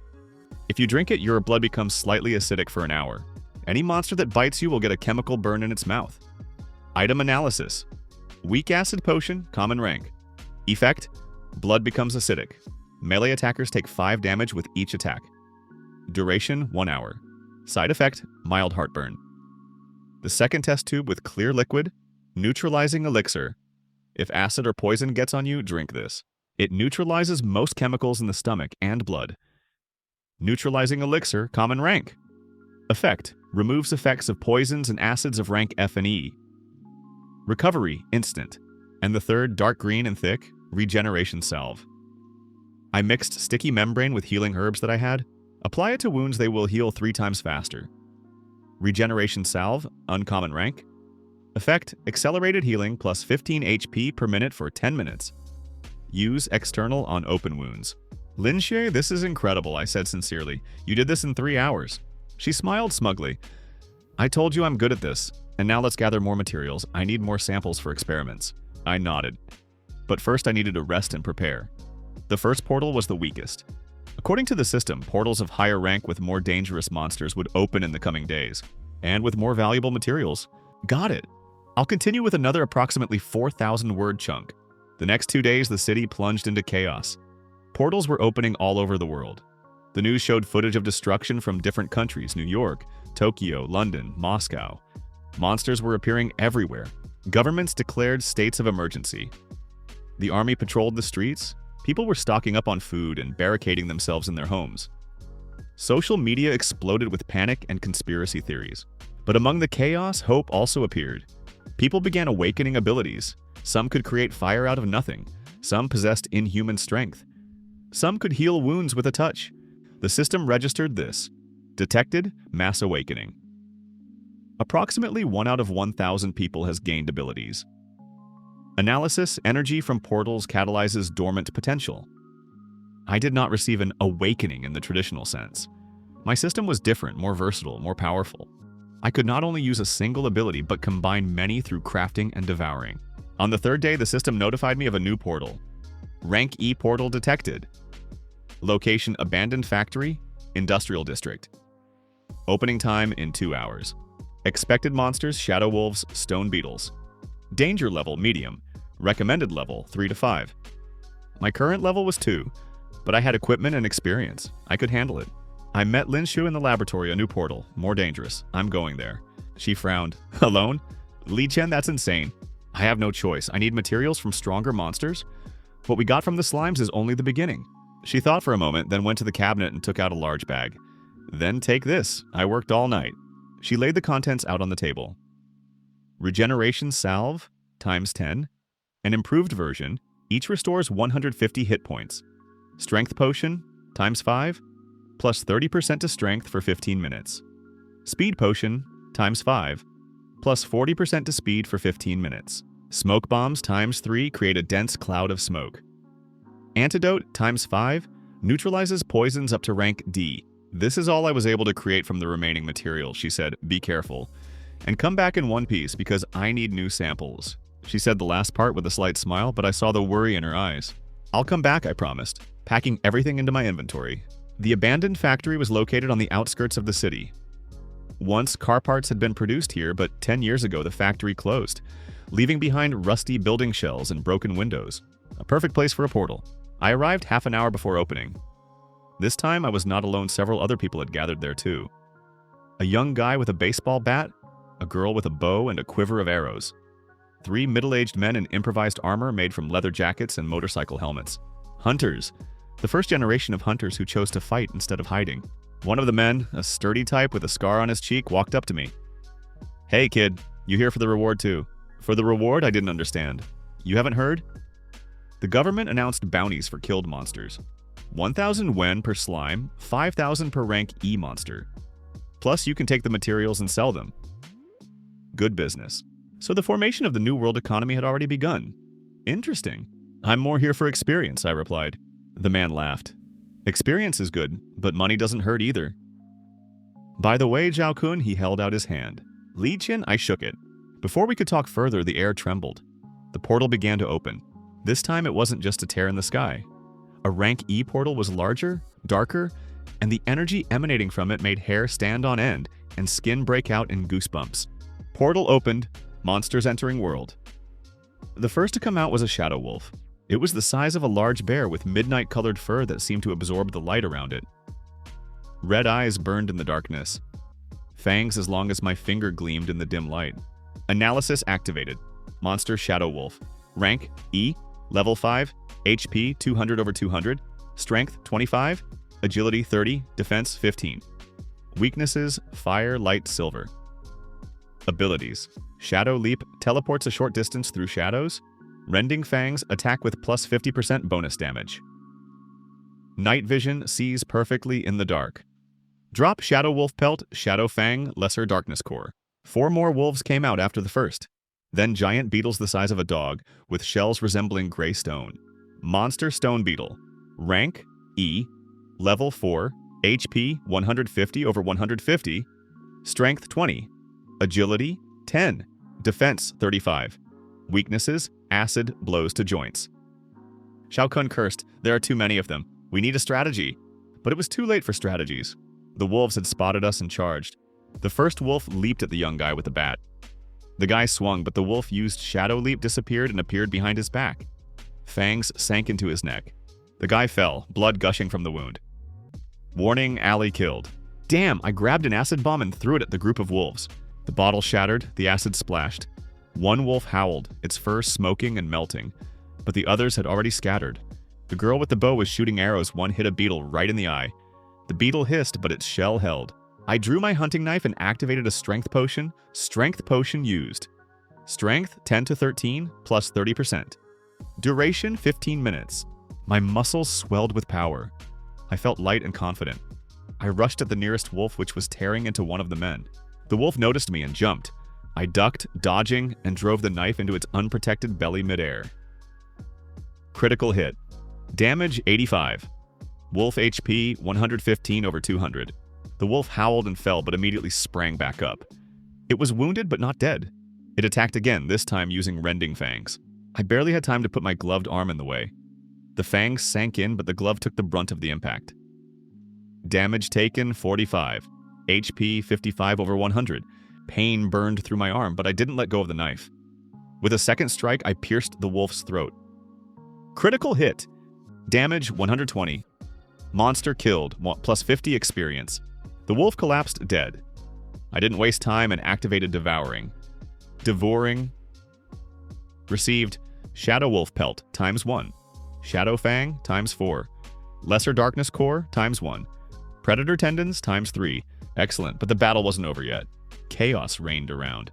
If you drink it, your blood becomes slightly acidic for an hour. Any monster that bites you will get a chemical burn in its mouth. Item analysis. Weak acid potion, common rank. Effect, blood becomes acidic. Melee attackers take 5 damage with each attack. Duration, 1 hour. Side effect, mild heartburn. The second test tube with clear liquid, neutralizing elixir. If acid or poison gets on you, drink this. It neutralizes most chemicals in the stomach and blood. Neutralizing elixir, common rank. Effect, removes effects of poisons and acids of rank F and E. Recovery, instant. And the third, dark green and thick, regeneration salve. I mixed sticky membrane with healing herbs that I had. Apply it to wounds, they will heal 3 times faster. Regeneration salve, uncommon rank. Effect, accelerated healing plus 15 HP per minute for 10 minutes. Use external on open wounds. Lin Sui, this is incredible, I said sincerely. You did this in 3 hours. She smiled smugly. I told you I'm good at this, and now let's gather more materials. I need more samples for experiments. I nodded. But first I needed to rest and prepare. The first portal was the weakest. According to the system, portals of higher rank with more dangerous monsters would open in the coming days, and with more valuable materials. Got it. I'll continue with another approximately 4,000 word chunk. The next 2 days, the city plunged into chaos. Portals were opening all over the world. The news showed footage of destruction from different countries: New York, Tokyo, London, Moscow. Monsters were appearing everywhere. Governments declared states of emergency. The army patrolled the streets. People were stocking up on food and barricading themselves in their homes. Social media exploded with panic and conspiracy theories. But among the chaos, hope also appeared. People began awakening abilities. Some could create fire out of nothing. Some possessed inhuman strength. Some could heal wounds with a touch. The system registered this. Detected mass awakening. Approximately 1 out of 1,000 people has gained abilities. Analysis, energy from portals catalyzes dormant potential. I did not receive an awakening in the traditional sense. My system was different, more versatile, more powerful. I could not only use a single ability, but combine many through crafting and devouring. On the 3rd day, the system notified me of a new portal. Rank E portal detected. Location: abandoned factory, industrial district. Opening time in 2 hours. Expected monsters: shadow wolves, stone beetles. Danger level: medium. Recommended level: 3 to 5. My current level was 2, but I had equipment and experience. I could handle it. I met Lin Sui in the laboratory, a new portal, more dangerous. I'm going there. She frowned. Alone? Li Chen, that's insane. I have no choice. I need materials from stronger monsters. What we got from the slimes is only the beginning. She thought for a moment, then went to the cabinet and took out a large bag. Then take this. I worked all night. She laid the contents out on the table. Regeneration salve, times 10. An improved version, each restores 150 hit points. Strength potion, times 5, plus 30% to strength for 15 minutes. Speed potion, times 5, plus 40% to speed for 15 minutes. Smoke bombs, times 3, create a dense cloud of smoke. Antidote, times 5, neutralizes poisons up to rank D. This is all I was able to create from the remaining materials, she said. Be careful. And come back in one piece because I need new samples. She said the last part with a slight smile, but I saw the worry in her eyes. I'll come back, I promised, packing everything into my inventory. The abandoned factory was located on the outskirts of the city. Once, car parts had been produced here, but 10 years ago the factory closed, leaving behind rusty building shells and broken windows. A perfect place for a portal. I arrived half an hour before opening. This time I was not alone, several other people had gathered there too. A young guy with a baseball bat, a girl with a bow and a quiver of arrows. 3 middle-aged men in improvised armor made from leather jackets and motorcycle helmets. Hunters. The first generation of hunters who chose to fight instead of hiding. One of the men, a sturdy type with a scar on his cheek, walked up to me. "Hey kid, you here for the reward too?" "For the reward?" I didn't understand. "You haven't heard?" The government announced bounties for killed monsters. 1,000 wen per slime, 5,000 per rank E monster. Plus you can take the materials and sell them. Good business. So the formation of the New World economy had already begun. Interesting. "I'm more here for experience," I replied. The man laughed. "Experience is good, but money doesn't hurt either." "By the way, Zhao Kun," he held out his hand. "Li Qin," I shook it. Before we could talk further, the air trembled. The portal began to open. This time it wasn't just a tear in the sky. A rank E portal was larger, darker, and the energy emanating from it made hair stand on end and skin break out in goosebumps. Portal opened, monsters entering world. The first to come out was a shadow wolf. It was the size of a large bear with midnight-colored fur that seemed to absorb the light around it. Red eyes burned in the darkness. Fangs as long as my finger gleamed in the dim light. Analysis activated. Monster Shadow Wolf. Rank E, Level 5, HP 200/200, Strength 25, Agility 30, Defense 15. Weaknesses: Fire, Light, Silver. Abilities: Shadow Leap teleports a short distance through shadows. Rending Fangs attack with plus 50% bonus damage. Night Vision sees perfectly in the dark. Drop Shadow Wolf Pelt, Shadow Fang, Lesser Darkness Core. 4 more wolves came out after the first. Then giant beetles the size of a dog, with shells resembling gray stone. Monster Stone Beetle. Rank E, Level 4, HP 150/150, Strength 20, Agility 10, Defense 35. Weaknesses: Acid, blows to joints. Shao Kun cursed, "There are too many of them. We need a strategy." But it was too late for strategies. The wolves had spotted us and charged. The first wolf leaped at the young guy with the bat. The guy swung, but the wolf used Shadow Leap, disappeared, and appeared behind his back. Fangs sank into his neck. The guy fell, blood gushing from the wound. Warning, alley killed. Damn, I grabbed an acid bomb and threw it at the group of wolves. The bottle shattered, the acid splashed. One wolf howled, its fur smoking and melting, but the others had already scattered. The girl with the bow was shooting arrows. One hit a beetle right in the eye. The beetle hissed, but its shell held. I drew my hunting knife and activated a strength potion. Strength potion used. Strength 10 to 13, plus 30%. Duration 15 minutes. My muscles swelled with power. I felt light and confident. I rushed at the nearest wolf, which was tearing into one of the men. The wolf noticed me and jumped. I ducked, dodging, and drove the knife into its unprotected belly midair. Critical hit. Damage 85. Wolf HP 115/200. The wolf howled and fell, but immediately sprang back up. It was wounded but not dead. It attacked again, this time using rending fangs. I barely had time to put my gloved arm in the way. The fangs sank in, but the glove took the brunt of the impact. Damage taken 45. HP 55/100. Pain burned through my arm, but I didn't let go of the knife. With a second strike, I pierced the wolf's throat. Critical hit. Damage 120. Monster killed, plus 50 experience. The wolf collapsed dead. I didn't waste time and activated Devouring. Devouring. Received Shadow Wolf Pelt ×1. Shadow Fang ×4. Lesser Darkness Core ×1. Predator Tendons ×3. Excellent, but the battle wasn't over yet. Chaos reigned around.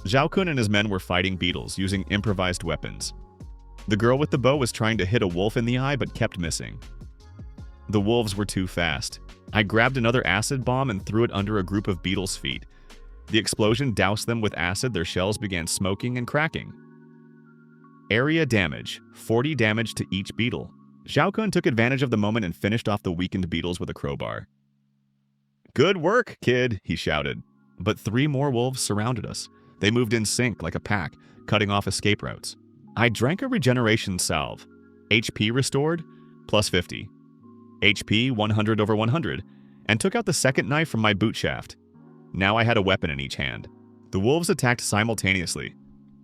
Zhao Kun and his men were fighting beetles using improvised weapons. The girl with the bow was trying to hit a wolf in the eye but kept missing. The wolves were too fast. I grabbed another acid bomb and threw it under a group of beetles' feet. The explosion doused them with acid, their shells began smoking and cracking. Area damage, 40 damage to each beetle. Zhao Kun took advantage of the moment and finished off the weakened beetles with a crowbar. "Good work, kid," he shouted. But 3 more wolves surrounded us. They moved in sync like a pack, cutting off escape routes. I drank a regeneration salve. HP restored, plus 50. HP 100 over 100, and took out the second knife from my boot shaft. Now I had a weapon in each hand. The wolves attacked simultaneously.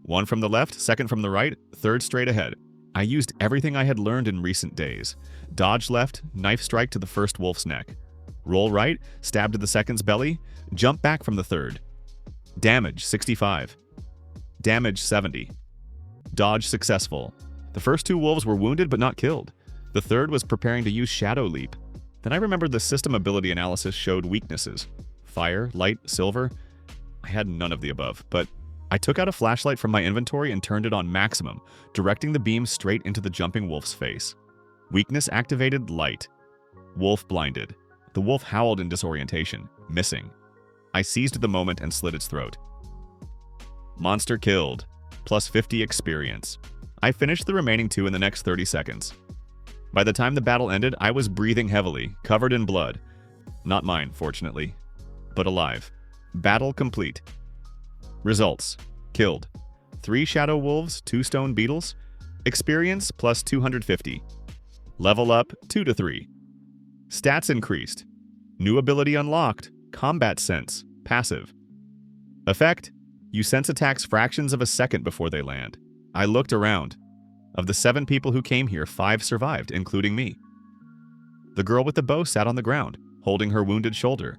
One from the left, second from the right, third straight ahead. I used everything I had learned in recent days. Dodge left, knife strike to the first wolf's neck. Roll right, stab to the second's belly, jump back from the third. Damage 65. Damage 70. Dodge successful. The first 2 wolves were wounded but not killed. The third was preparing to use Shadow Leap. Then I remembered the system ability analysis showed weaknesses. Fire, light, silver. I had none of the above, but I took out a flashlight from my inventory and turned it on maximum, directing the beam straight into the jumping wolf's face. Weakness activated, light. Wolf blinded. The wolf howled in disorientation, missing. I seized the moment and slit its throat. Monster killed, plus 50 experience. I finished the remaining 2 in the next 30 seconds. By the time the battle ended, I was breathing heavily, covered in blood. Not mine, fortunately, but alive. Battle complete. Results: killed 3 shadow wolves, 2 stone beetles. Experience plus 250. Level up 2 to 3. Stats increased. New ability unlocked. Combat sense, passive. Effect: you sense attacks fractions of a second before they land. I looked around. Of the 7 people who came here, 5 survived, including me. The girl with the bow sat on the ground, holding her wounded shoulder.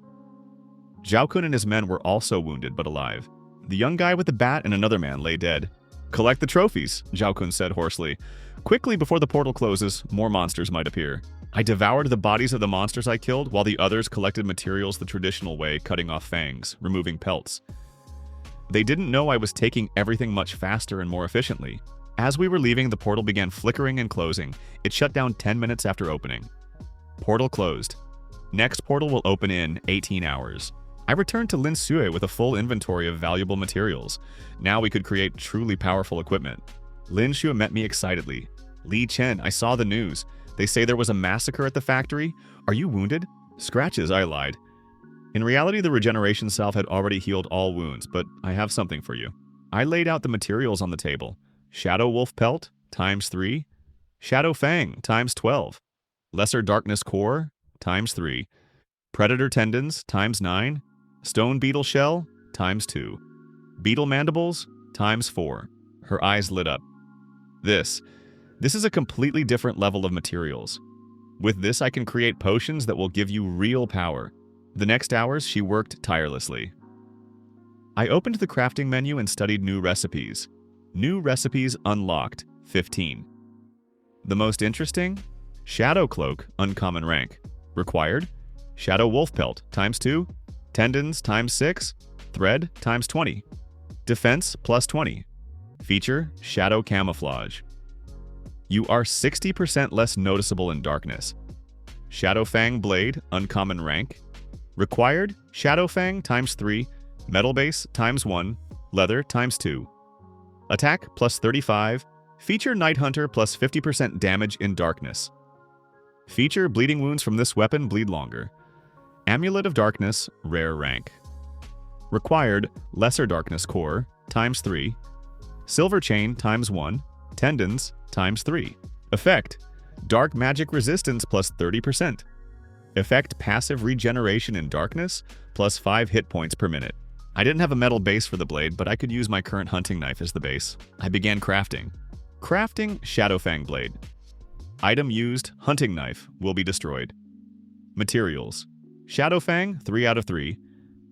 Zhao Kun and his men were also wounded but alive. The young guy with the bat and another man lay dead. "Collect the trophies," Zhao Kun said hoarsely. "Quickly before the portal closes, more monsters might appear." I devoured the bodies of the monsters I killed, while the others collected materials the traditional way, cutting off fangs, removing pelts. They didn't know I was taking everything much faster and more efficiently. As we were leaving, the portal began flickering and closing. It shut down 10 minutes after opening. Portal closed. Next portal will open in 18 hours. I returned to Lin Sue with a full inventory of valuable materials. Now we could create truly powerful equipment. Lin Sue met me excitedly. "Li Chen, I saw the news. They say there was a massacre at the factory. Are you wounded?" "Scratches," I lied. In reality, the regeneration salve had already healed all wounds, but I have something for you. I laid out the materials on the table. Shadow Wolf Pelt, times 3. Shadow Fang, times 12. Lesser Darkness Core, times 3. Predator Tendons, times 9. Stone Beetle Shell, times 2. Beetle Mandibles, times 4. Her eyes lit up. This is a completely different level of materials. With this, I can create potions that will give you real power. The next hours, she worked tirelessly. I opened the crafting menu and studied new recipes. New recipes unlocked, 15. The most interesting? Shadow Cloak, uncommon rank. Required? Shadow Wolf Pelt, times 2. Tendons, times 6. Thread, times 20. Defense, plus 20. Feature, Shadow Camouflage. You are 60% less noticeable in darkness. Shadow Fang Blade, uncommon rank. Required, Shadow Fang, times 3. Metal Base, times 1. Leather, times 2. Attack, plus 35. Feature Night Hunter, plus 50% damage in darkness. Feature bleeding wounds from this weapon bleed longer. Amulet of Darkness, rare rank. Required, Lesser Darkness Core, times 3. Silver Chain, times 1. Tendons, times 3. Effect, Dark Magic Resistance, plus 30%. Effect, Passive Regeneration in Darkness, plus 5 hit points per minute. I didn't have a metal base for the blade, but I could use my current hunting knife as the base. I began crafting. Crafting Shadowfang Blade. Item used, hunting knife, will be destroyed. Materials. Shadowfang, 3 out of 3.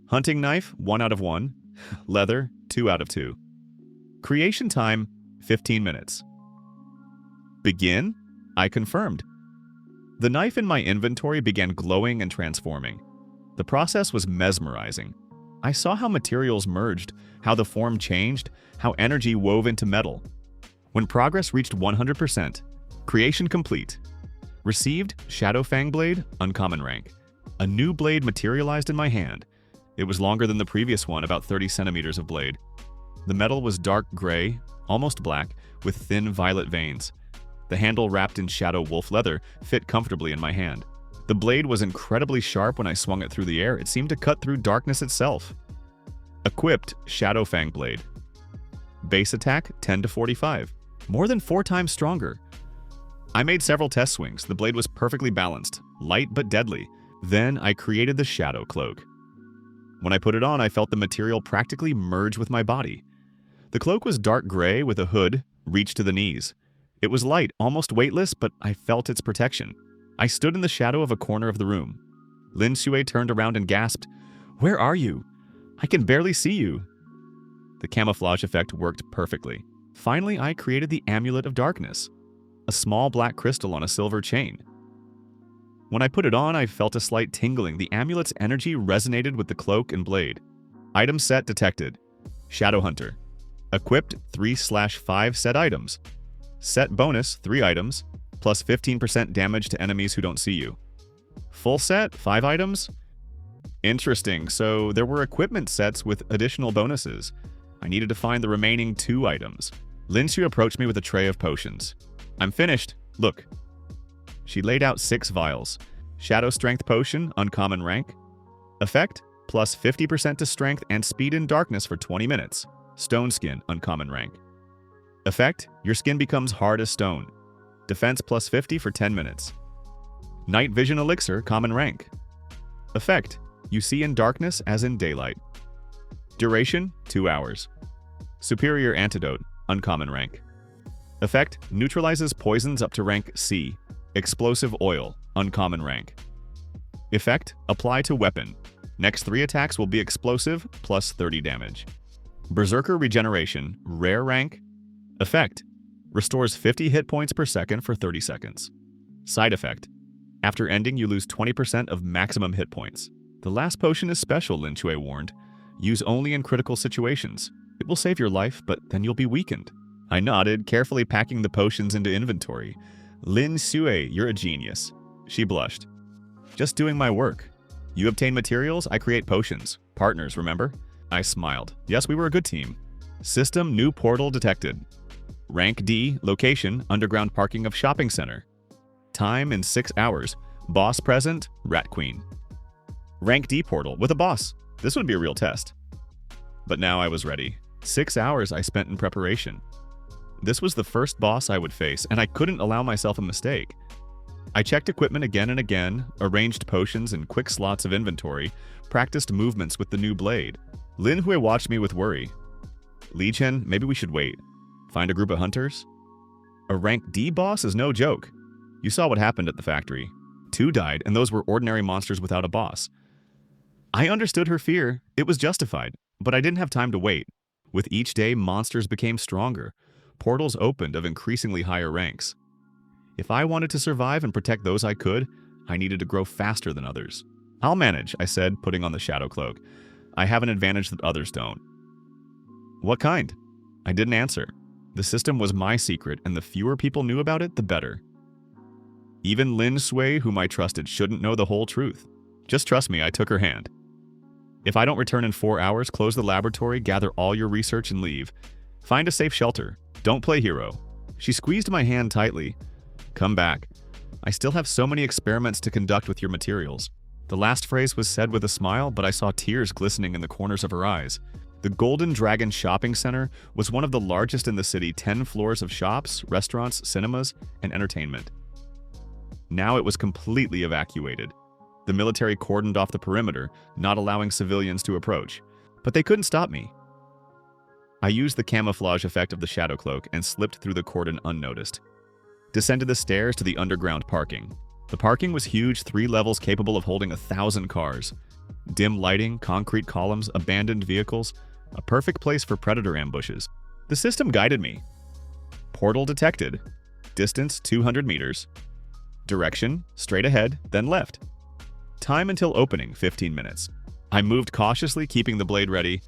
Hunting knife, 1 out of 1. Leather, 2 out of 2. Creation time, 15 minutes. Begin? I confirmed. The knife in my inventory began glowing and transforming. The process was mesmerizing. I saw how materials merged, how the form changed, how energy wove into metal. When progress reached 100%, creation complete. Received, Shadowfang Blade, uncommon rank. A new blade materialized in my hand. It was longer than the previous one, about 30 centimeters of blade. The metal was dark gray, almost black, with thin violet veins. The handle, wrapped in shadow wolf leather, fit comfortably in my hand. The blade was incredibly sharp when I swung it through the air. It seemed to cut through darkness itself. Equipped Shadow Fang Blade. Base attack 10 to 45. More than 4 times stronger. I made several test swings. The blade was perfectly balanced, light but deadly. Then I created the Shadow Cloak. When I put it on, I felt the material practically merge with my body. The cloak was dark gray with a hood, reached to the knees. It was light, almost weightless, but I felt its protection. I stood in the shadow of a corner of the room. Lin Xue turned around and gasped, "Where are you? I can barely see you." The camouflage effect worked perfectly. Finally, I created the Amulet of Darkness, a small black crystal on a silver chain. When I put it on, I felt a slight tingling. The amulet's energy resonated with the cloak and blade. Item set detected. Shadow Hunter. Equipped 3/5 set items. Set bonus 3 items, plus 15% damage to enemies who don't see you. Full set 5 items? Interesting, so there were equipment sets with additional bonuses. I needed to find the remaining 2 items. Lin Xue approached me with a tray of potions. "I'm finished. Look." She laid out 6 vials. Shadow Strength Potion, uncommon rank. Effect, plus 50% to strength and speed in darkness for 20 minutes. Stone Skin, uncommon rank. Effect, your skin becomes hard as stone. Defense plus 50 for 10 minutes. Night Vision Elixir, common rank. Effect, you see in darkness as in daylight. Duration, 2 hours. Superior Antidote, uncommon rank. Effect, neutralizes poisons up to rank C. Explosive Oil, uncommon rank. Effect, apply to weapon. Next 3 attacks will be explosive, plus 30 damage. Berserker Regeneration, rare rank. Effect, restores 50 hit points per second for 30 seconds. Side effect, after ending you lose 20% of maximum hit points. The last potion is special, Lin Xue warned. Use only in critical situations. It will save your life, but then you'll be weakened. I nodded, carefully packing the potions into inventory. Lin Xue, you're a genius. She blushed. Just doing my work. You obtain materials, I create potions. Partners, remember? I smiled. Yes, we were a good team. System new portal detected. Rank D, location, underground parking of shopping center. Time in 6 hours. Boss present, Rat Queen. Rank D portal with a boss. This would be a real test. But now I was ready. 6 hours I spent in preparation. This was the first boss I would face, and I couldn't allow myself a mistake. I checked equipment again and again, arranged potions in quick slots of inventory, practiced movements with the new blade. Lin Xue watched me with worry. "Li Chen, maybe we should wait. Find a group of hunters?" A rank D boss is no joke. You saw what happened at the factory. 2 died, and those were ordinary monsters without a boss. I understood her fear. It was justified, but I didn't have time to wait. With each day, monsters became stronger. Portals opened of increasingly higher ranks. If I wanted to survive and protect those I could, I needed to grow faster than others. "I'll manage," I said, putting on the shadow cloak. "I have an advantage that others don't." "What kind?" I didn't answer. The system was my secret, and the fewer people knew about it, the better. Even Lin Xue, whom I trusted, shouldn't know the whole truth. "Just trust me," I took her hand. "If I don't return in 4 hours, close the laboratory, gather all your research, and leave. Find a safe shelter. Don't play hero." She squeezed my hand tightly. "Come back. I still have so many experiments to conduct with your materials." The last phrase was said with a smile, but I saw tears glistening in the corners of her eyes. The Golden Dragon Shopping Center was one of the largest in the city, 10 floors of shops, restaurants, cinemas, and entertainment. Now it was completely evacuated. The military cordoned off the perimeter, not allowing civilians to approach. But they couldn't stop me. I used the camouflage effect of the shadow cloak and slipped through the cordon unnoticed. Descended the stairs to the underground parking. The parking was huge, 3 levels capable of holding 1,000 cars. Dim lighting, concrete columns, abandoned vehicles. A perfect place for predator ambushes. The system guided me. Portal detected. Distance 200 meters. Direction, straight ahead, then left. Time until opening, 15 minutes. I moved cautiously, keeping the blade ready.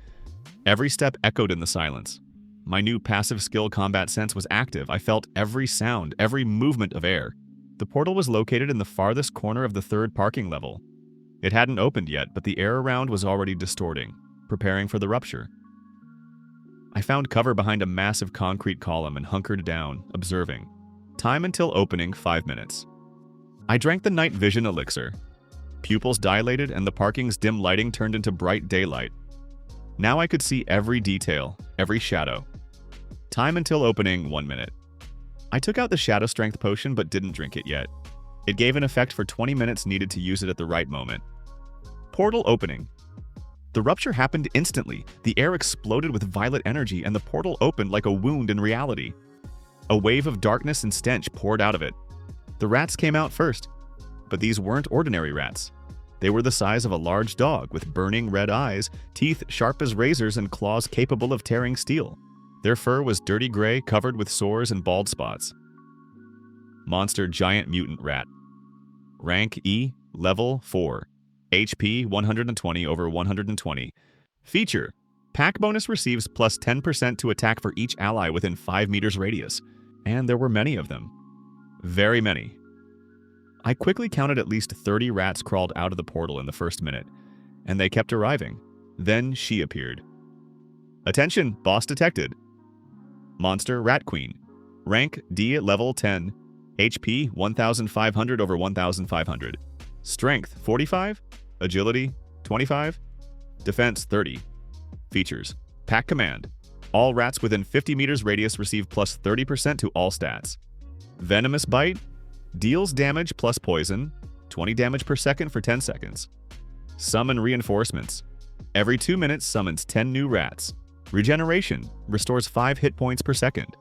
Every step echoed in the silence. My new passive skill combat sense was active. I felt every sound, every movement of air. The portal was located in the farthest corner of the 3rd parking level. It hadn't opened yet, but the air around was already distorting, preparing for the rupture. I found cover behind a massive concrete column and hunkered down, observing. Time until opening, 5 minutes. I drank the night vision elixir. Pupils dilated and the parking's dim lighting turned into bright daylight. Now I could see every detail, every shadow. Time until opening, 1 minute. I took out the shadow strength potion but didn't drink it yet. It gave an effect for 20 minutes needed to use it at the right moment. Portal opening. The rupture happened instantly. The air exploded with violet energy and the portal opened like a wound in reality. A wave of darkness and stench poured out of it. The rats came out first. But these weren't ordinary rats. They were the size of a large dog with burning red eyes, teeth sharp as razors, and claws capable of tearing steel. Their fur was dirty gray, covered with sores and bald spots. Monster Giant Mutant Rat. Rank E, Level 4. HP 120 over 120. Feature: Pack bonus receives plus 10% to attack for each ally within 5 meters radius. And there were many of them. Very many. I quickly counted at least 30 rats crawled out of the portal in the first minute, and they kept arriving. Then she appeared. Attention, boss detected. Monster Rat Queen. Rank D at level 10. HP 1,500 over 1,500. Strength 45. Agility 25. Defense 30. Features: Pack command. All rats within 50 meters radius receive plus 30% to all stats. Venomous Bite. Deals damage plus poison, 20 damage per second for 10 seconds. Summon reinforcements. Every 2 minutes summons 10 new rats. Regeneration. Restores 5 hit points per second.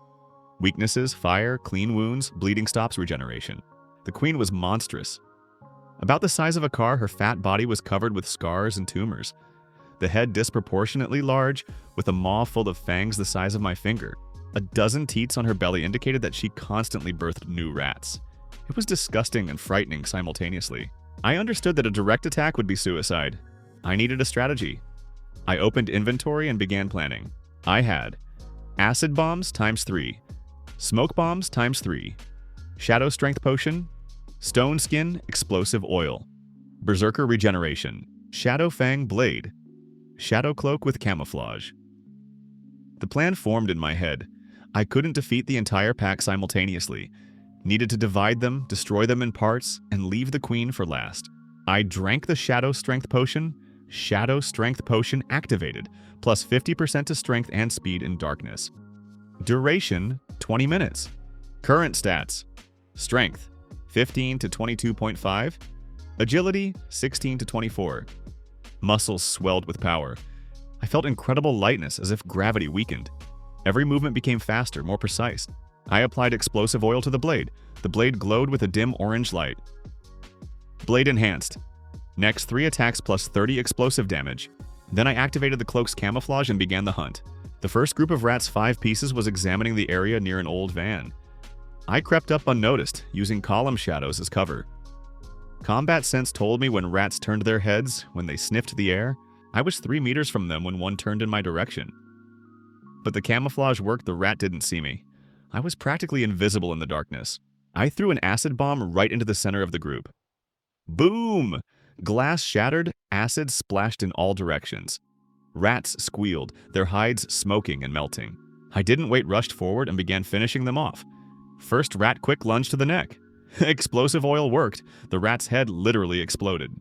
Weaknesses: fire, clean wounds, bleeding stops regeneration. The queen was monstrous. About the size of a car, her fat body was covered with scars and tumors. The head disproportionately large, with a maw full of fangs the size of my finger. A dozen teats on her belly indicated that she constantly birthed new rats. It was disgusting and frightening simultaneously. I understood that a direct attack would be suicide. I needed a strategy. I opened inventory and began planning. I had acid bombs times 3, smoke bombs times 3, shadow strength potion, stone skin explosive oil, berserker regeneration, shadow fang blade, shadow cloak with camouflage. The plan formed in my head. I couldn't defeat the entire pack simultaneously. Needed to divide them, destroy them in parts, and leave the queen for last. I drank the shadow strength potion. Shadow strength potion activated, plus 50% to strength and speed in darkness. Duration 20 minutes. Current stats: strength 15 to 22.5, agility 16 to 24. Muscles swelled with power. I felt incredible lightness, as if gravity weakened. Every movement became faster, more precise. I applied explosive oil to the blade. The blade glowed with a dim orange light. Blade enhanced. Next 3 attacks plus 30 explosive damage. Then I activated the cloak's camouflage and began the hunt. The first group of rats 5 pieces was examining the area near an old van. I crept up unnoticed, using column shadows as cover. Combat sense told me when rats turned their heads, when they sniffed the air. I was 3 meters from them when one turned in my direction. But the camouflage worked. The rat didn't see me. I was practically invisible in the darkness. I threw an acid bomb right into the center of the group. Boom! Glass shattered, acid splashed in all directions. Rats squealed, their hides smoking and melting. I didn't wait, rushed forward and began finishing them off. First rat quick lunge to the neck. Explosive oil worked. The rat's head literally exploded.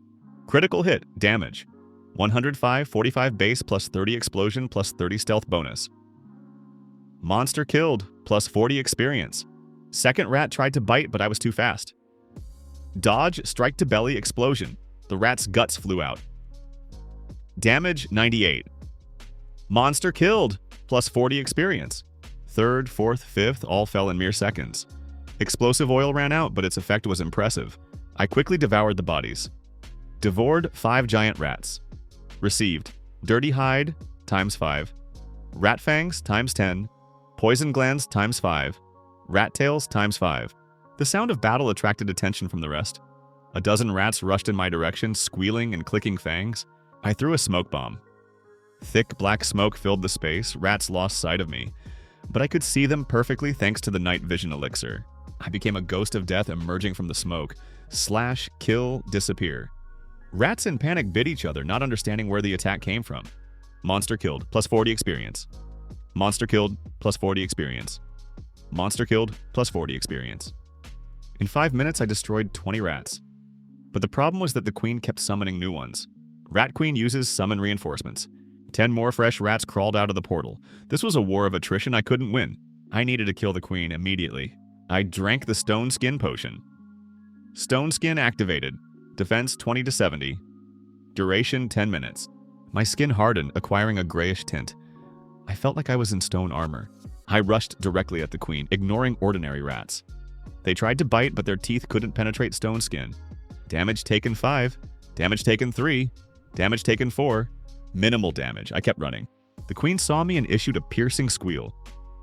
Critical hit, damage. 105, 45 base plus 30 explosion plus 30 stealth bonus. Monster killed, plus 40 experience. Second rat tried to bite, but I was too fast. Dodge, strike to belly, explosion. The rat's guts flew out. Damage, 98. Monster killed, plus 40 experience. Third, fourth, fifth all fell in mere seconds. Explosive oil ran out, but its effect was impressive. I quickly devoured the bodies. Devoured 5 giant rats. Received dirty hide, times 5. Rat fangs, times 10. Poison glands, times 5. Rat tails, times 5. The sound of battle attracted attention from the rest. A dozen rats rushed in my direction, squealing and clicking fangs. I threw a smoke bomb. Thick black smoke filled the space. Rats lost sight of me, but I could see them perfectly thanks to the night vision elixir. I became a ghost of death emerging from the smoke. Slash, kill, disappear. Rats in panic bit each other, not understanding where the attack came from. Monster killed, plus 40 experience. Monster killed, plus 40 experience. Monster killed, plus 40 experience. In 5 minutes, I destroyed 20 rats. But the problem was that the queen kept summoning new ones. Rat Queen uses summon reinforcements. 10 more fresh rats crawled out of the portal. This was a war of attrition I couldn't win. I needed to kill the queen immediately. I drank the stone skin potion. Stone skin activated. Defense 20 to 70. Duration 10 minutes. My skin hardened, acquiring a grayish tint. I felt like I was in stone armor. I rushed directly at the queen, ignoring ordinary rats. They tried to bite, but their teeth couldn't penetrate stone skin. Damage taken 5. Damage taken 3. Damage taken 4. Minimal damage. I kept running. The queen saw me and issued a piercing squeal.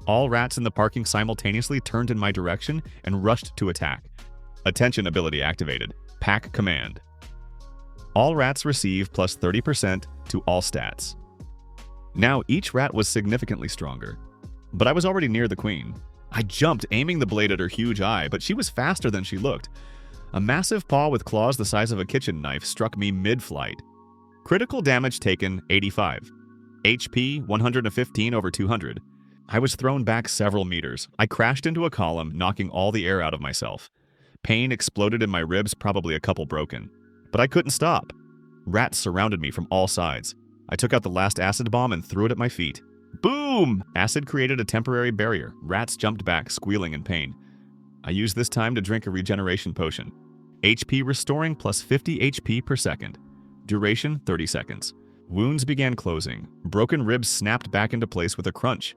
All rats in the parking simultaneously turned in my direction and rushed to attack. Attention ability activated. Pack command. All rats receive plus 30% to all stats. Now each rat was significantly stronger. But I was already near the queen. I jumped, aiming the blade at her huge eye, but she was faster than she looked. A massive paw with claws the size of a kitchen knife struck me mid-flight. Critical damage taken 85. HP 115 over 200. I was thrown back several meters. I crashed into a column, knocking all the air out of myself. Pain exploded in my ribs, probably a couple broken. But I couldn't stop. Rats surrounded me from all sides. I took out the last acid bomb and threw it at my feet. Boom! Acid created a temporary barrier. Rats jumped back, squealing in pain. I used this time to drink a regeneration potion. HP restoring plus 50 HP per second. Duration 30 seconds. Wounds began closing. Broken ribs snapped back into place with a crunch.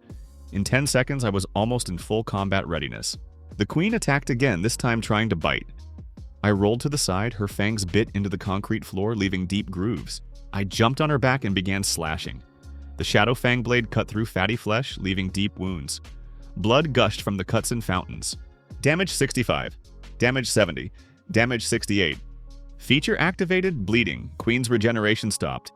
In 10 seconds, I was almost in full combat readiness. The queen attacked again, this time trying to bite. I rolled to the side, her fangs bit into the concrete floor, leaving deep grooves. I jumped on her back and began slashing. The shadow fang blade cut through fatty flesh, leaving deep wounds. Blood gushed from the cuts in fountains. Damage 65. Damage 70. Damage 68. Feature activated, bleeding. Queen's regeneration stopped.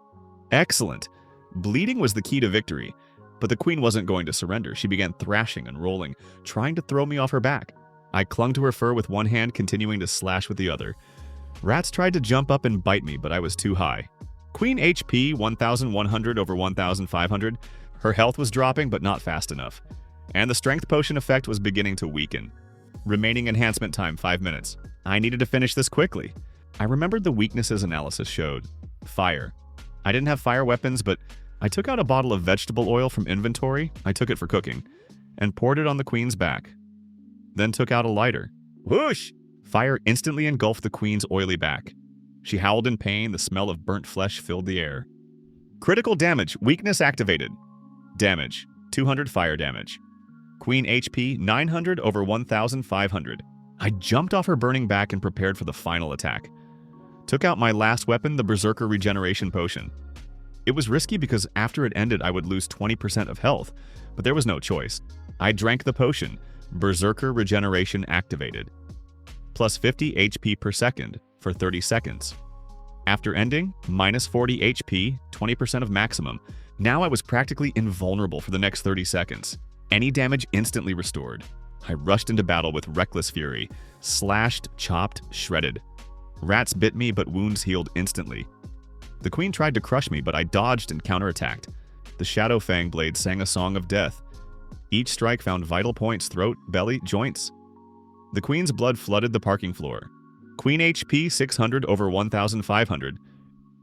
Excellent. Bleeding was the key to victory. But the queen wasn't going to surrender. She began thrashing and rolling, trying to throw me off her back. I clung to her fur with one hand, continuing to slash with the other. Rats tried to jump up and bite me, but I was too high. Queen HP 1,100 over 1,500. Her health was dropping, but not fast enough. And the strength potion effect was beginning to weaken. Remaining enhancement time 5 minutes. I needed to finish this quickly. I remembered the weaknesses analysis showed. Fire. I didn't have fire weapons, but I took out a bottle of vegetable oil from inventory, I took it for cooking, and poured it on the queen's back. Then took out a lighter. Whoosh! Fire instantly engulfed the queen's oily back. She howled in pain, the smell of burnt flesh filled the air. Critical damage, weakness activated. Damage, 200 fire damage. Queen HP 900 over 1,500. I jumped off her burning back and prepared for the final attack. Took out my last weapon, the berserker regeneration potion. It was risky because after it ended I would lose 20% of health, but there was no choice. I drank the potion, berserker regeneration activated. Plus 50 HP per second for 30 seconds. After ending, minus 40 HP, 20% of maximum. Now I was practically invulnerable for the next 30 seconds. Any damage instantly restored. I rushed into battle with reckless fury. Slashed, chopped, shredded. Rats bit me, but wounds healed instantly. The queen tried to crush me, but I dodged and counterattacked. The shadow fang blade sang a song of death. Each strike found vital points: throat, belly, joints. The queen's blood flooded the parking floor. Queen HP 600 over 1,500.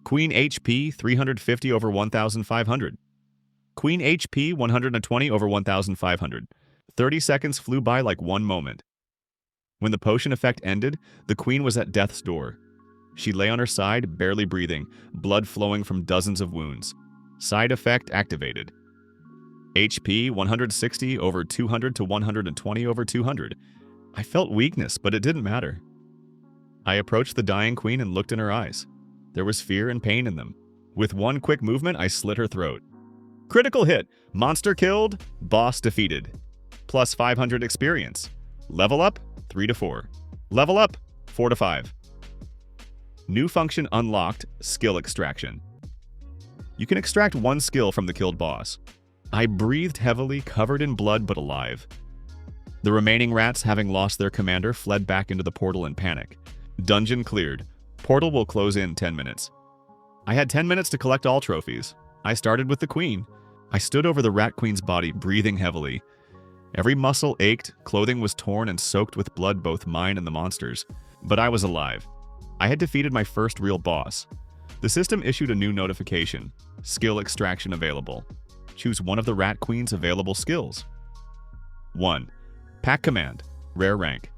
Queen HP 350 over 1,500. Queen HP 120 over 1,500. 30 seconds flew by like one moment. When the potion effect ended, the queen was at death's door. She lay on her side, barely breathing, blood flowing from dozens of wounds. Side effect activated. HP 160 over 200 to 120 over 200. I felt weakness, but it didn't matter. I approached the dying queen and looked in her eyes. There was fear and pain in them. With one quick movement, I slit her throat. Critical hit. Monster killed. Boss defeated. Plus 500 experience. Level up 3 to 4. Level up 4 to 5. New function unlocked, skill extraction. You can extract one skill from the killed boss. I breathed heavily, covered in blood but alive. The remaining rats, having lost their commander, fled back into the portal in panic. Dungeon cleared. Portal will close in 10 minutes. I had 10 minutes to collect all trophies. I started with the queen. I stood over the rat queen's body, breathing heavily. Every muscle ached, clothing was torn and soaked with blood, both mine and the monsters. But I was alive. I had defeated my first real boss. The system issued a new notification. Skill extraction available. Choose one of the Rat Queen's available skills. 1. Pack Command, rare rank.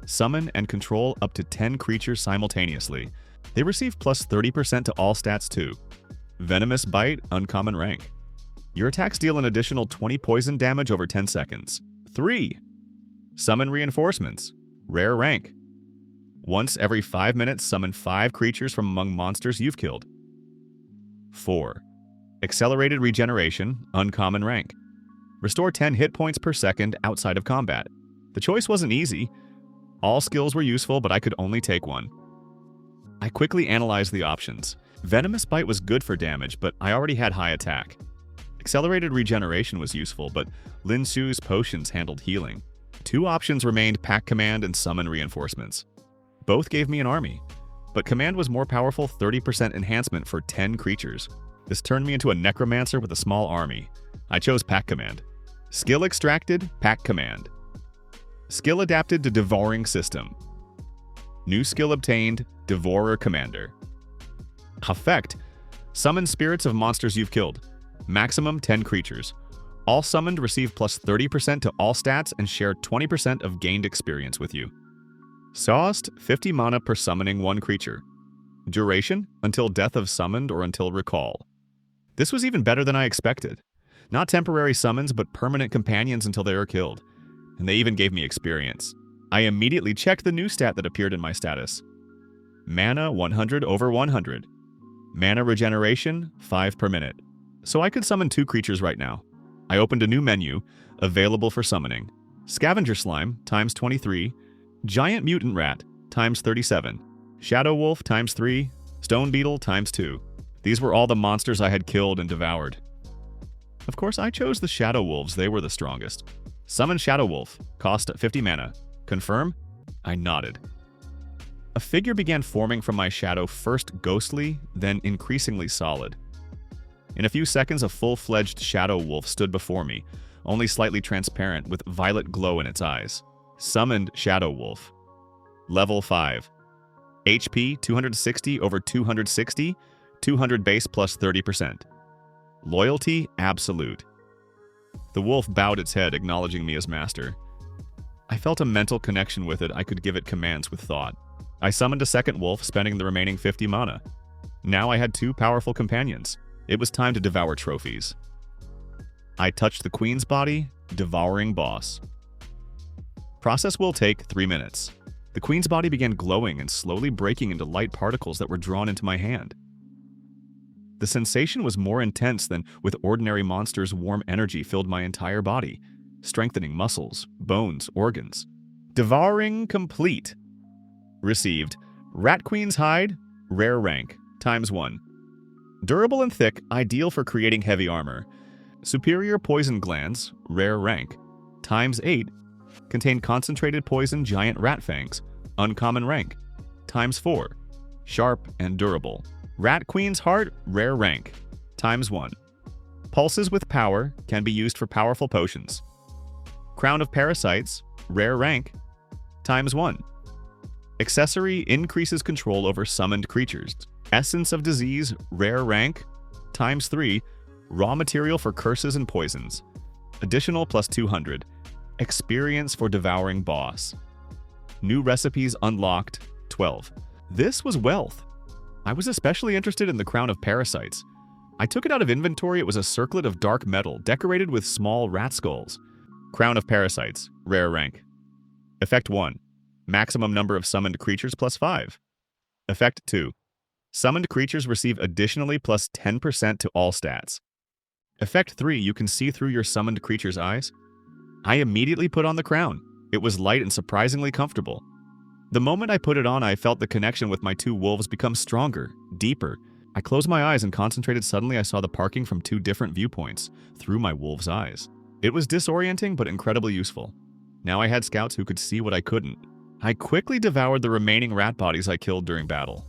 Summon and control up to 10 creatures simultaneously. They receive plus 30% to all stats too. Venomous Bite, uncommon rank. Your attacks deal an additional 20 poison damage over 10 seconds. 3. Summon Reinforcements, rare rank. Once every 5 minutes, summon 5 creatures from among monsters you've killed. 4. Accelerated Regeneration, uncommon rank. Restore 10 hit points per second outside of combat. The choice wasn't easy. All skills were useful, but I could only take one. I quickly analyzed the options. Venomous Bite was good for damage, but I already had high attack. Accelerated Regeneration was useful, but Lin Xu's potions handled healing. 2 options remained: Pack Command and Summon Reinforcements. Both gave me an army, but Command was more powerful, 30% enhancement for 10 creatures. This turned me into a necromancer with a small army. I chose Pack Command. Skill extracted, Pack Command. Skill adapted to Devouring system. New skill obtained, Devourer Commander. Effect: summon spirits of monsters you've killed. Maximum 10 creatures. All summoned receive plus 30% to all stats and share 20% of gained experience with you. Cost: 50 mana per summoning 1 creature. Duration: until death of summoned or until recall. This was even better than I expected. Not temporary summons, but permanent companions until they are killed. And they even gave me experience. I immediately checked the new stat that appeared in my status. Mana 100 over 100. Mana regeneration 5 per minute. So I could summon 2 creatures right now. I opened a new menu, available for summoning. Scavenger Slime times 23. Giant Mutant Rat times 37. Shadow Wolf times 3. Stone Beetle times 2. These were all the monsters I had killed and devoured. Of course, I chose the Shadow Wolves. They were the strongest. Summon Shadow Wolf. Cost 50 mana. Confirm? I nodded. A figure began forming from my shadow, first ghostly, then increasingly solid. In a few seconds, a full-fledged Shadow Wolf stood before me, only slightly transparent with violet glow in its eyes. Summoned Shadow Wolf. Level 5. HP 260 over 260, 200 base plus 30%. Loyalty absolute. The wolf bowed its head, acknowledging me as master. I felt a mental connection with it. I could give it commands with thought. I summoned a second wolf, spending the remaining 50 mana. Now I had 2 powerful companions. It was time to devour trophies. I touched the queen's body, devouring boss. Process will take 3 minutes. The queen's body began glowing and slowly breaking into light particles that were drawn into my hand. The sensation was more intense than with ordinary monsters. Warm energy filled my entire body, strengthening muscles, bones, organs. Devouring complete. Received Rat Queen's Hide, rare rank, ×1. Durable and thick, ideal for creating heavy armor. Superior Poison Glands, rare rank, ×8. Contain concentrated poison giant rat fangs, uncommon rank, ×4. Sharp and durable. Rat Queen's Heart, rare rank, ×1. Pulses with power can be used for powerful potions. Crown of Parasites, rare rank, ×1. Accessory increases control over summoned creatures. Essence of Disease, rare rank, ×3. Raw material for curses and poisons. Additional plus 200. Experience for devouring boss. New recipes unlocked, 12. This was wealth. I was especially interested in the Crown of Parasites. I took it out of inventory. It was a circlet of dark metal decorated with small rat skulls. Crown of Parasites, rare rank. Effect 1. Maximum number of summoned creatures plus 5. Effect 2. Summoned creatures receive additionally plus 10% to all stats. Effect 3. You can see through your summoned creature's eyes. I immediately put on the crown. It was light and surprisingly comfortable. The moment I put it on, I felt the connection with my 2 wolves become stronger, deeper. I closed my eyes and concentrated. Suddenly, I saw the parking from 2 different viewpoints, through my wolves' eyes. It was disorienting, but incredibly useful. Now I had scouts who could see what I couldn't. I quickly devoured the remaining rat bodies I killed during battle.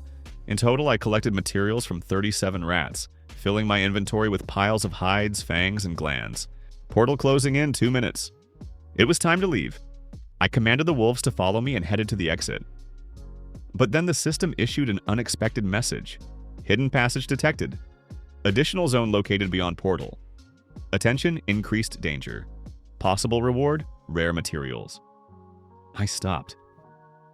In total, I collected materials from 37 rats, filling my inventory with piles of hides, fangs, and glands. Portal closing in 2 minutes. It was time to leave. I commanded the wolves to follow me and headed to the exit. But then the system issued an unexpected message. Hidden passage detected. Additional zone located beyond portal. Attention, increased danger. Possible reward, rare materials. I stopped.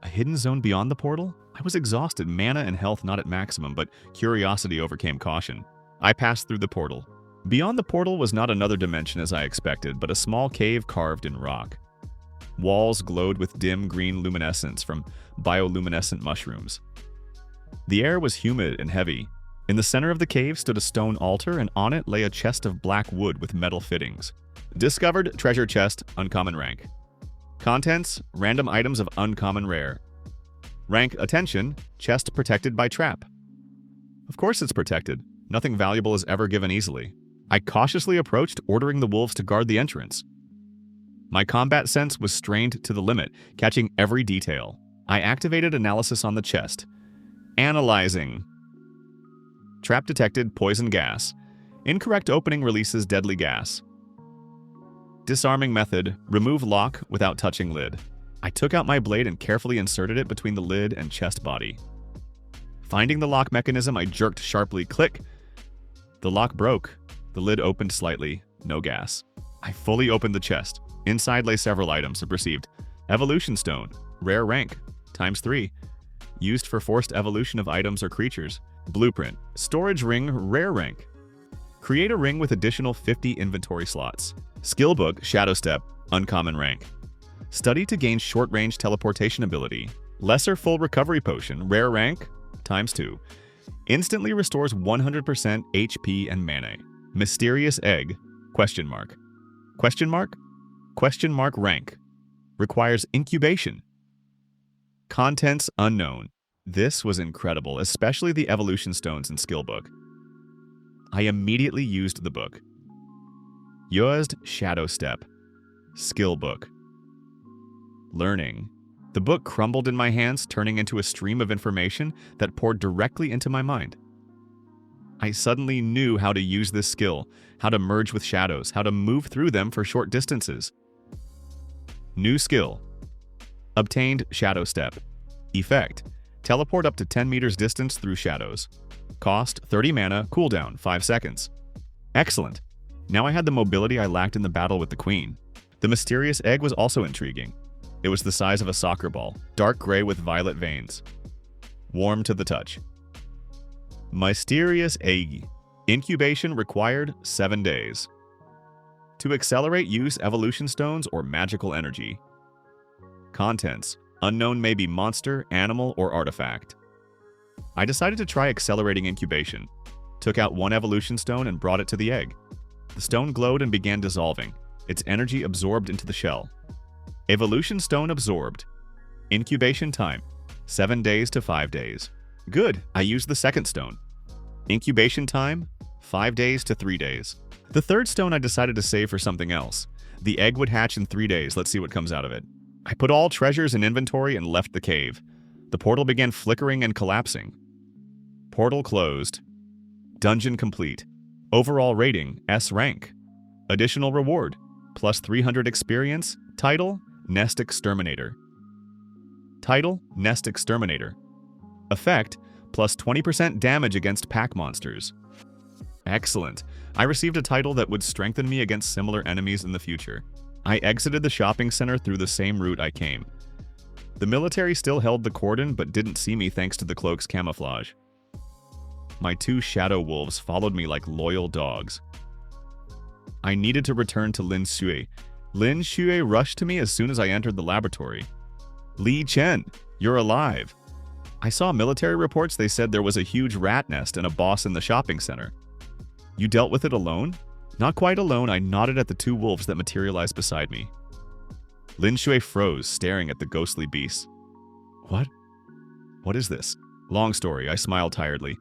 A hidden zone beyond the portal? I was exhausted, mana and health not at maximum, but curiosity overcame caution. I passed through the portal. Beyond the portal was not another dimension as I expected, but a small cave carved in rock. Walls glowed with dim green luminescence from bioluminescent mushrooms. The air was humid and heavy. In the center of the cave stood a stone altar, and on it lay a chest of black wood with metal fittings. Discovered treasure chest, uncommon rank. Contents, random items of uncommon rare. Rank attention, chest protected by trap. Of course it's protected. Nothing valuable is ever given easily. I cautiously approached, ordering the wolves to guard the entrance. My combat sense was strained to the limit, catching every detail. I activated analysis on the chest. Analyzing. Trap detected, poison gas. Incorrect opening releases deadly gas. Disarming method, remove lock without touching lid. I took out my blade and carefully inserted it between the lid and chest body. Finding the lock mechanism, I jerked sharply, click. The lock broke. The lid opened slightly, no gas. I fully opened the chest. Inside lay several items and perceived. Evolution stone, rare rank, ×3. Used for forced evolution of items or creatures. Blueprint, storage ring, rare rank. Create a ring with additional 50 inventory slots. Skill book, shadow step, uncommon rank. Study to gain short-range teleportation ability. Lesser full recovery potion, rare rank, ×2. Instantly restores 100% HP and mana. Mysterious egg, question mark. Question mark? Question mark rank. Requires incubation. Contents unknown. This was incredible, especially the evolution stones and skill book. I immediately used the book. Used shadow step. Skill book. Learning. The book crumbled in my hands, turning into a stream of information that poured directly into my mind. I suddenly knew how to use this skill, how to merge with shadows, how to move through them for short distances. New skill. Obtained shadow step. Effect. Teleport up to 10 meters distance through shadows. Cost 30 mana, cooldown 5 seconds. Excellent. Now I had the mobility I lacked in the battle with the queen. The mysterious egg was also intriguing. It was the size of a soccer ball, dark gray with violet veins. Warm to the touch. Mysterious egg. Incubation required 7 days. To accelerate, use evolution stones or magical energy. Contents. Unknown may be monster, animal, or artifact. I decided to try accelerating incubation. Took out one evolution stone and brought it to the egg. The stone glowed and began dissolving. Its energy absorbed into the shell. Evolution stone absorbed. Incubation time, 7 days to 5 days. Good, I used the second stone. Incubation time, 5 days to 3 days. The third stone I decided to save for something else. The egg would hatch in 3 days, let's see what comes out of it. I put all treasures in inventory and left the cave. The portal began flickering and collapsing. Portal closed. Dungeon complete. Overall rating, S rank. Additional reward, plus 300 experience. Title, Nest Exterminator. Title, Nest Exterminator. Effect, plus 20% damage against pack monsters. Excellent. I received a title that would strengthen me against similar enemies in the future. I exited the shopping center through the same route I came. The military still held the cordon but didn't see me thanks to the cloak's camouflage. My 2 shadow wolves followed me like loyal dogs. I needed to return to Lin Xue. Lin Xue rushed to me as soon as I entered the laboratory. Li Chen, you're alive. I saw military reports. They said there was a huge rat nest and a boss in the shopping center. You dealt with it alone? Not quite alone. I nodded at the 2 wolves that materialized beside me. Lin Xue froze, staring at the ghostly beasts. What? What is this? Long story, I smiled tiredly.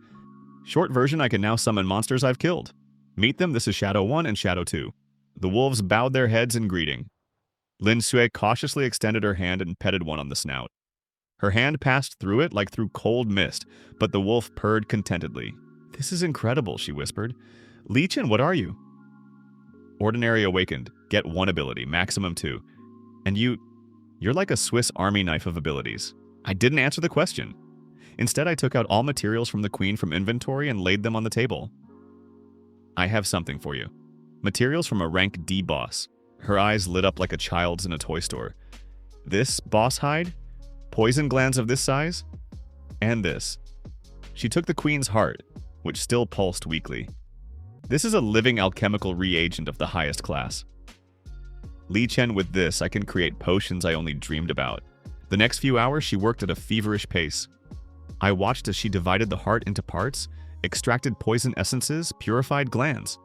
Short version, I can now summon monsters I've killed. Meet them, this is Shadow 1 and Shadow 2. The wolves bowed their heads in greeting. Lin Xue cautiously extended her hand and petted one on the snout. Her hand passed through it like through cold mist, but the wolf purred contentedly. This is incredible, she whispered. Li Chen, what are you? Ordinary awakened. Get 1 ability, maximum 2. And you're like a Swiss Army knife of abilities. I didn't answer the question. Instead, I took out all materials from the queen from inventory and laid them on the table. I have something for you. Materials from a rank D boss. Her eyes lit up like a child's in a toy store. This boss hide? Poison glands of this size? And this. She took the queen's heart, which still pulsed weakly. This is a living alchemical reagent of the highest class. Li Chen, with this, I can create potions I only dreamed about. The next few hours, she worked at a feverish pace. I watched as she divided the heart into parts, extracted poison essences, purified glands.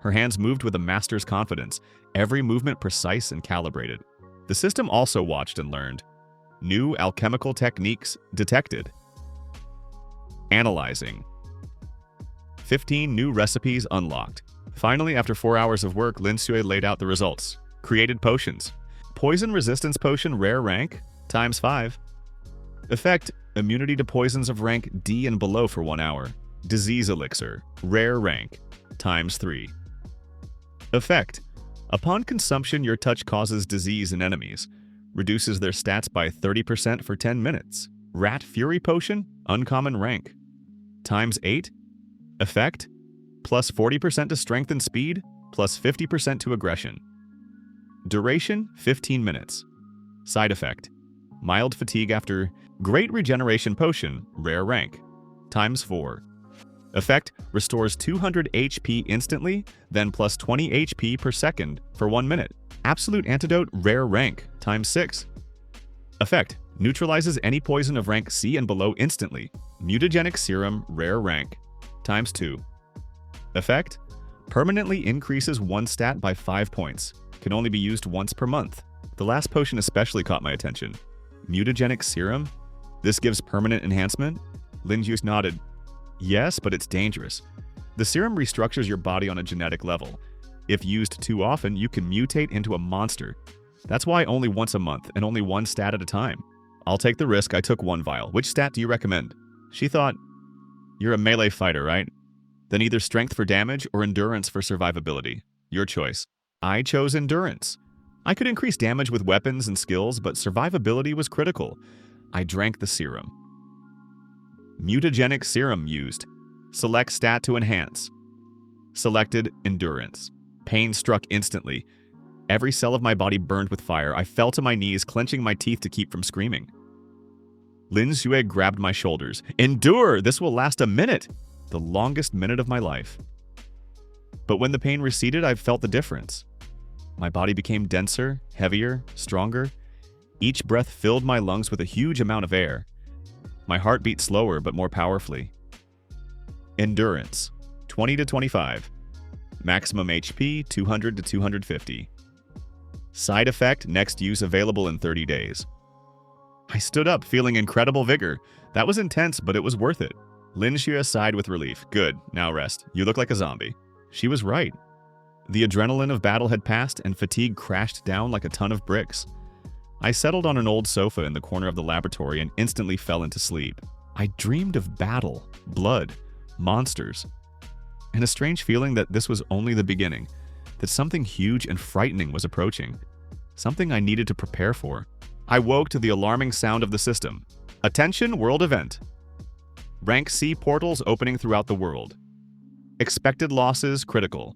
Her hands moved with a master's confidence, every movement precise and calibrated. The system also watched and learned. New alchemical techniques detected. Analyzing. 15 new recipes unlocked. Finally, after 4 hours of work, Lin Xue laid out the results. Created potions. Poison resistance potion rare rank, times 5. Effect, immunity to poisons of rank D and below for 1 hour. Disease elixir, rare rank, times 3. Effect, upon consumption your touch causes disease in enemies. Reduces their stats by 30% for 10 minutes. Rat Fury Potion, uncommon rank, times 8. Effect, plus 40% to strength and speed, plus 50% to aggression. Duration, 15 minutes. Side effect, mild fatigue after Great Regeneration Potion, rare rank, times 4. Effect, restores 200 HP instantly, then plus 20 HP per second for 1 minute. Absolute Antidote, rare rank, times 6. Effect, neutralizes any poison of rank C and below instantly. Mutagenic Serum, rare rank, times 2. Effect, permanently increases one stat by 5 points. Can only be used once per month. The last potion especially caught my attention. Mutagenic Serum? This gives permanent enhancement? Lin Xue nodded. Yes, but it's dangerous. The serum restructures your body on a genetic level. If used too often, you can mutate into a monster. That's why only once a month and only one stat at a time. I'll take the risk. I took 1 vial. Which stat do you recommend? She thought, you're a melee fighter, right? Then either strength for damage or endurance for survivability. Your choice. I chose endurance. I could increase damage with weapons and skills, but survivability was critical. I drank the serum. Mutagenic Serum used. Select stat to enhance. Selected endurance. Pain struck instantly. Every cell of my body burned with fire. I fell to my knees, clenching my teeth to keep from screaming. Lin Xue grabbed my shoulders. Endure! This will last a minute! The longest minute of my life. But when the pain receded, I felt the difference. My body became denser, heavier, stronger. Each breath filled my lungs with a huge amount of air. My heart beat slower but more powerfully. Endurance, 20 to 25. Maximum HP, 200 to 250. Side effect, next use available in 30 days. I stood up, feeling incredible vigor. That was intense, but it was worth it. Lin Xue sighed with relief. Good, now rest. You look like a zombie. She was right. The adrenaline of battle had passed, and fatigue crashed down like a ton of bricks. I settled on an old sofa in the corner of the laboratory and instantly fell into sleep. I dreamed of battle, blood, monsters, and a strange feeling that this was only the beginning, that something huge and frightening was approaching, something I needed to prepare for. I woke to the alarming sound of the system. Attention, world event. Rank C portals opening throughout the world. Expected losses critical.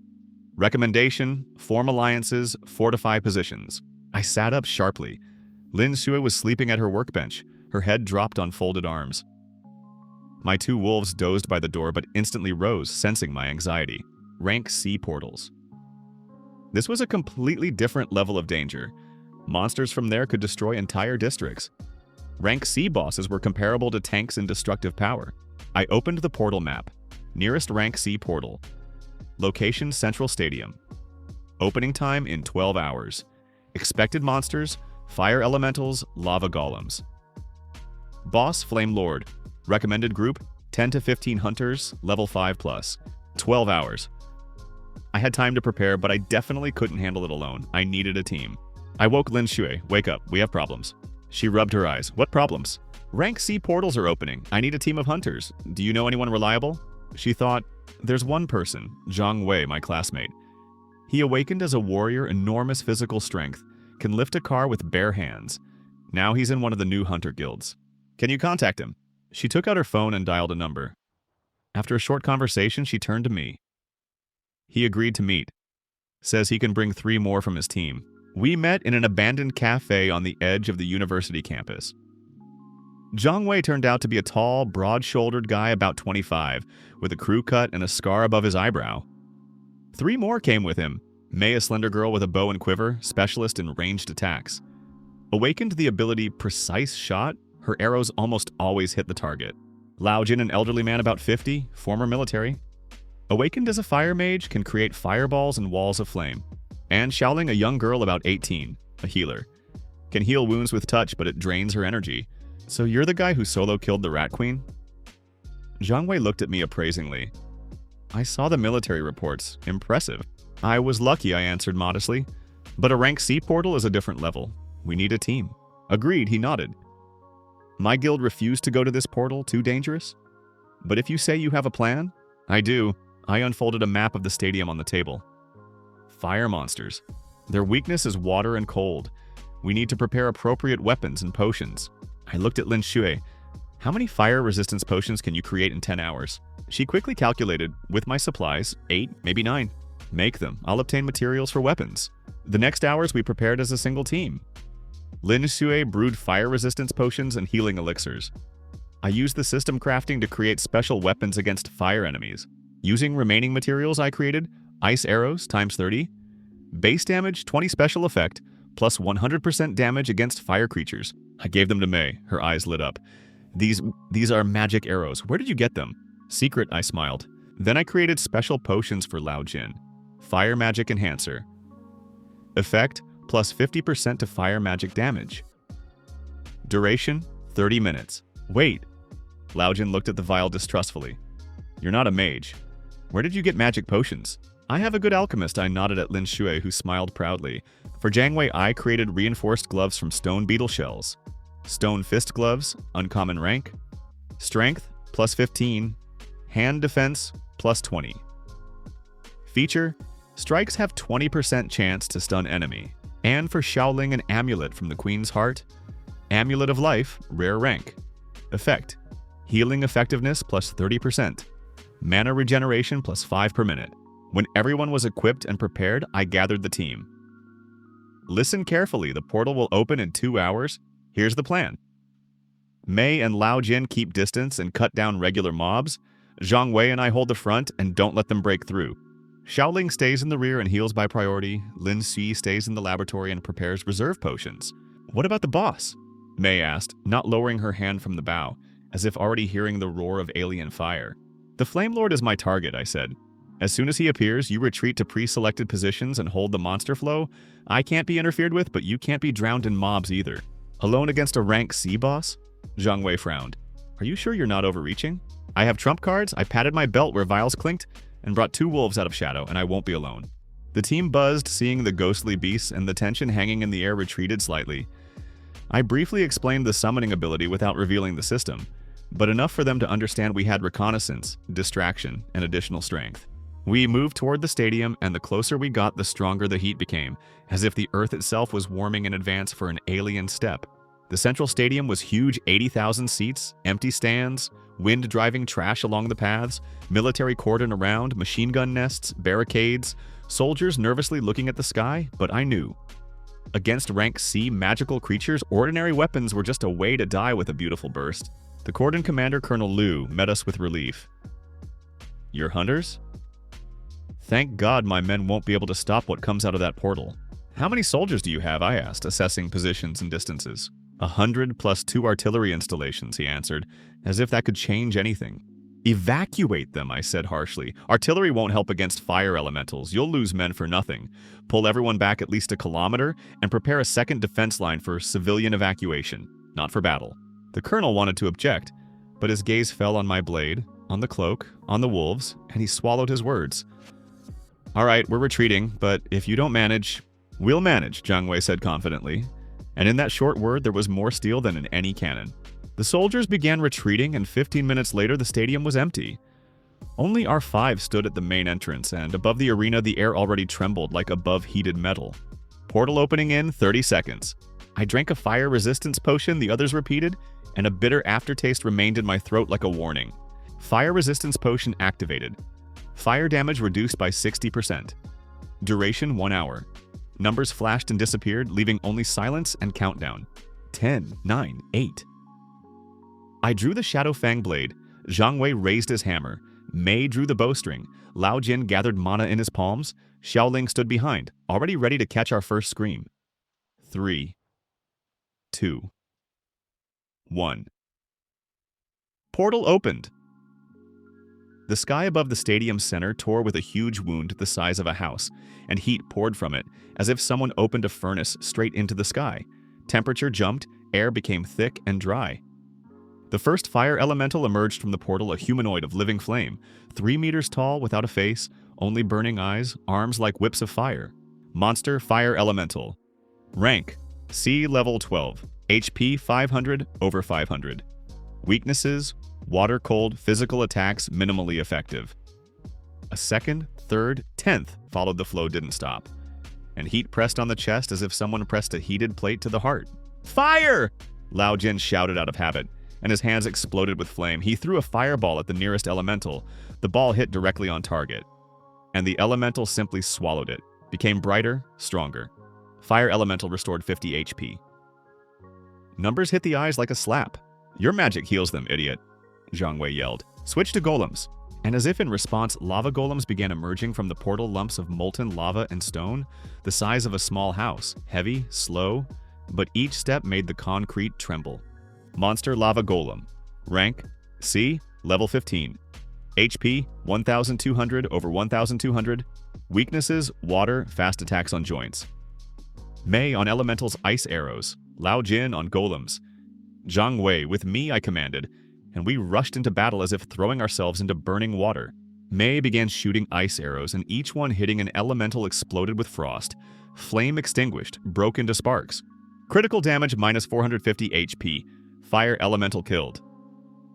Recommendation, form alliances, fortify positions. I sat up sharply. Lin Xue was sleeping at her workbench, her head dropped on folded arms. My 2 wolves dozed by the door but instantly rose, sensing my anxiety. Rank C portals. This was a completely different level of danger. Monsters from there could destroy entire districts. Rank C bosses were comparable to tanks in destructive power. I opened the portal map. Nearest rank C portal. Location Central Stadium. Opening time in 12 hours. Expected monsters, fire elementals, lava golems. Boss Flame Lord. Recommended group 10 to 15 hunters, level 5+. 12 hours. I had time to prepare, but I definitely couldn't handle it alone. I needed a team. I woke Lin Xue. Wake up, we have problems. She rubbed her eyes. What problems? Rank C portals are opening. I need a team of hunters. Do you know anyone reliable? She thought, there's one person, Zhang Wei, my classmate. He awakened as a warrior, enormous physical strength, can lift a car with bare hands. Now he's in one of the new hunter guilds. Can you contact him? She took out her phone and dialed a number. After a short conversation, she turned to me. He agreed to meet. Says he can bring 3 more from his team. We met in an abandoned cafe on the edge of the university campus. Zhang Wei turned out to be a tall, broad-shouldered guy about 25, with a crew cut and a scar above his eyebrow. 3 more came with him. Mei, a slender girl with a bow and quiver, specialist in ranged attacks. Awakened to the ability Precise Shot, her arrows almost always hit the target. Lao Jin, an elderly man about 50, former military. Awakened as a fire mage, can create fireballs and walls of flame. And Xiaoling, a young girl about 18, a healer. Can heal wounds with touch, but it drains her energy. So you're the guy who solo killed the Rat Queen? Zhang Wei looked at me appraisingly. I saw the military reports. Impressive. I was lucky, I answered modestly. But a rank C portal is a different level. We need a team. Agreed, he nodded. My guild refused to go to this portal, too dangerous? But if you say you have a plan? I do. I unfolded a map of the stadium on the table. Fire monsters. Their weakness is water and cold. We need to prepare appropriate weapons and potions. I looked at Lin Shui. How many fire resistance potions can you create in 10 hours? She quickly calculated, with my supplies, 8, maybe 9. Make them. I'll obtain materials for weapons. The next hours we prepared as a single team. Lin Shui brewed fire resistance potions and healing elixirs. I used the system crafting to create special weapons against fire enemies. Using remaining materials I created, ice arrows times 30, base damage 20 special effect, plus 100% damage against fire creatures. I gave them to Mei. Her eyes lit up. These are magic arrows. Where did you get them? Secret, I smiled. Then I created special potions for Lao Jin. Fire magic enhancer. Effect, plus 50% to fire magic damage. Duration, 30 minutes. Wait. Lao Jin looked at the vial distrustfully. You're not a mage. Where did you get magic potions? I have a good alchemist, I nodded at Lin Shui, who smiled proudly. For Zhang Wei, I created reinforced gloves from stone beetle shells. Stone fist gloves, uncommon rank. Strength, plus 15. Hand defense, plus 20. Feature, strikes have 20% chance to stun enemy. And for Xiaoling, an amulet from the Queen's Heart. Amulet of Life, rare rank. Effect, healing effectiveness plus 30%. Mana regeneration plus 5 per minute. When everyone was equipped and prepared, I gathered the team. Listen carefully, the portal will open in 2 hours. Here's the plan. Mei and Lao Jin keep distance and cut down regular mobs. Zhang Wei and I hold the front and don't let them break through. Xiaoling stays in the rear and heals by priority. Lin Xi stays in the laboratory and prepares reserve potions. What about the boss? Mei asked, not lowering her hand from the bow, as if already hearing the roar of alien fire. The Flame Lord is my target, I said. As soon as he appears, you retreat to pre-selected positions and hold the monster flow. I can't be interfered with, but you can't be drowned in mobs either. Alone against a rank C boss? Zhang Wei frowned. Are you sure you're not overreaching? I have trump cards, I patted my belt where vials clinked, and brought 2 wolves out of shadow, and I won't be alone. The team buzzed, seeing the ghostly beasts, and the tension hanging in the air retreated slightly. I briefly explained the summoning ability without revealing the system, but enough for them to understand we had reconnaissance, distraction, and additional strength. We moved toward the stadium, and the closer we got, the stronger the heat became, as if the earth itself was warming in advance for an alien step. The central stadium was huge, 80,000 seats, empty stands, wind driving trash along the paths, military cordon around, machine gun nests, barricades, soldiers nervously looking at the sky, but I knew. Against rank C magical creatures, ordinary weapons were just a way to die with a beautiful burst. The cordon commander, Colonel Liu, met us with relief. You're hunters? Thank God my men won't be able to stop what comes out of that portal. How many soldiers do you have? I asked, assessing positions and distances. 100 plus 2 artillery installations, he answered, as if that could change anything. Evacuate them, I said harshly. Artillery won't help against fire elementals. You'll lose men for nothing. Pull everyone back at least a kilometer and prepare a second defense line for civilian evacuation, not for battle. The colonel wanted to object, but his gaze fell on my blade, on the cloak, on the wolves, and he swallowed his words. All right, we're retreating, but if you don't manage, we'll manage, Zhang Wei said confidently. And in that short word, there was more steel than in any cannon. The soldiers began retreating, and 15 minutes later, the stadium was empty. Only our 5 stood at the main entrance, and above the arena, the air already trembled like above heated metal. Portal opening in 30 seconds. I drank a fire resistance potion, the others repeated. and a bitter aftertaste remained in my throat like a warning. Fire resistance potion activated. Fire damage reduced by 60%. Duration 1 hour. Numbers flashed and disappeared, leaving only silence and countdown. 10, 9, 8. I drew the Shadow Fang blade. Zhang Wei raised his hammer. Mei drew the bowstring. Lao Jin gathered mana in his palms. Xiaoling stood behind, already ready to catch our first scream. 3, 2, 1. Portal opened. The sky above the stadium center tore with a huge wound the size of a house, and heat poured from it, as if someone opened a furnace straight into the sky. Temperature jumped, air became thick and dry. The first fire elemental emerged from the portal, a humanoid of living flame, 3 meters tall without a face, only burning eyes, arms like whips of fire. Monster Fire Elemental. Rank: C level 12. HP 500 over 500. Weaknesses: water cold, physical attacks minimally effective. A second, third, 10th followed the flow didn't stop. And heat pressed on the chest as if someone pressed a heated plate to the heart. Fire! Lao Jin shouted out of habit, and his hands exploded with flame. He threw a fireball at the nearest elemental. The ball hit directly on target. And the elemental simply swallowed it, became brighter, stronger. Fire elemental restored 50 HP. Numbers hit the eyes like a slap. Your magic heals them, idiot, Zhang Wei yelled. Switch to golems. And as if in response, lava golems began emerging from the portal, lumps of molten lava and stone, the size of a small house, heavy, slow, but each step made the concrete tremble. Monster Lava Golem. Rank: C, level 15. HP 1200 over 1200. Weaknesses: water, fast attacks on joints. Mei on elementals ice arrows. Lao Jin on golems. Zhang Wei, with me I commanded, and we rushed into battle as if throwing ourselves into burning water. Mei began shooting ice arrows, and each one hitting an elemental exploded with frost. Flame extinguished, broke into sparks. Critical damage minus 450 HP. Fire elemental killed.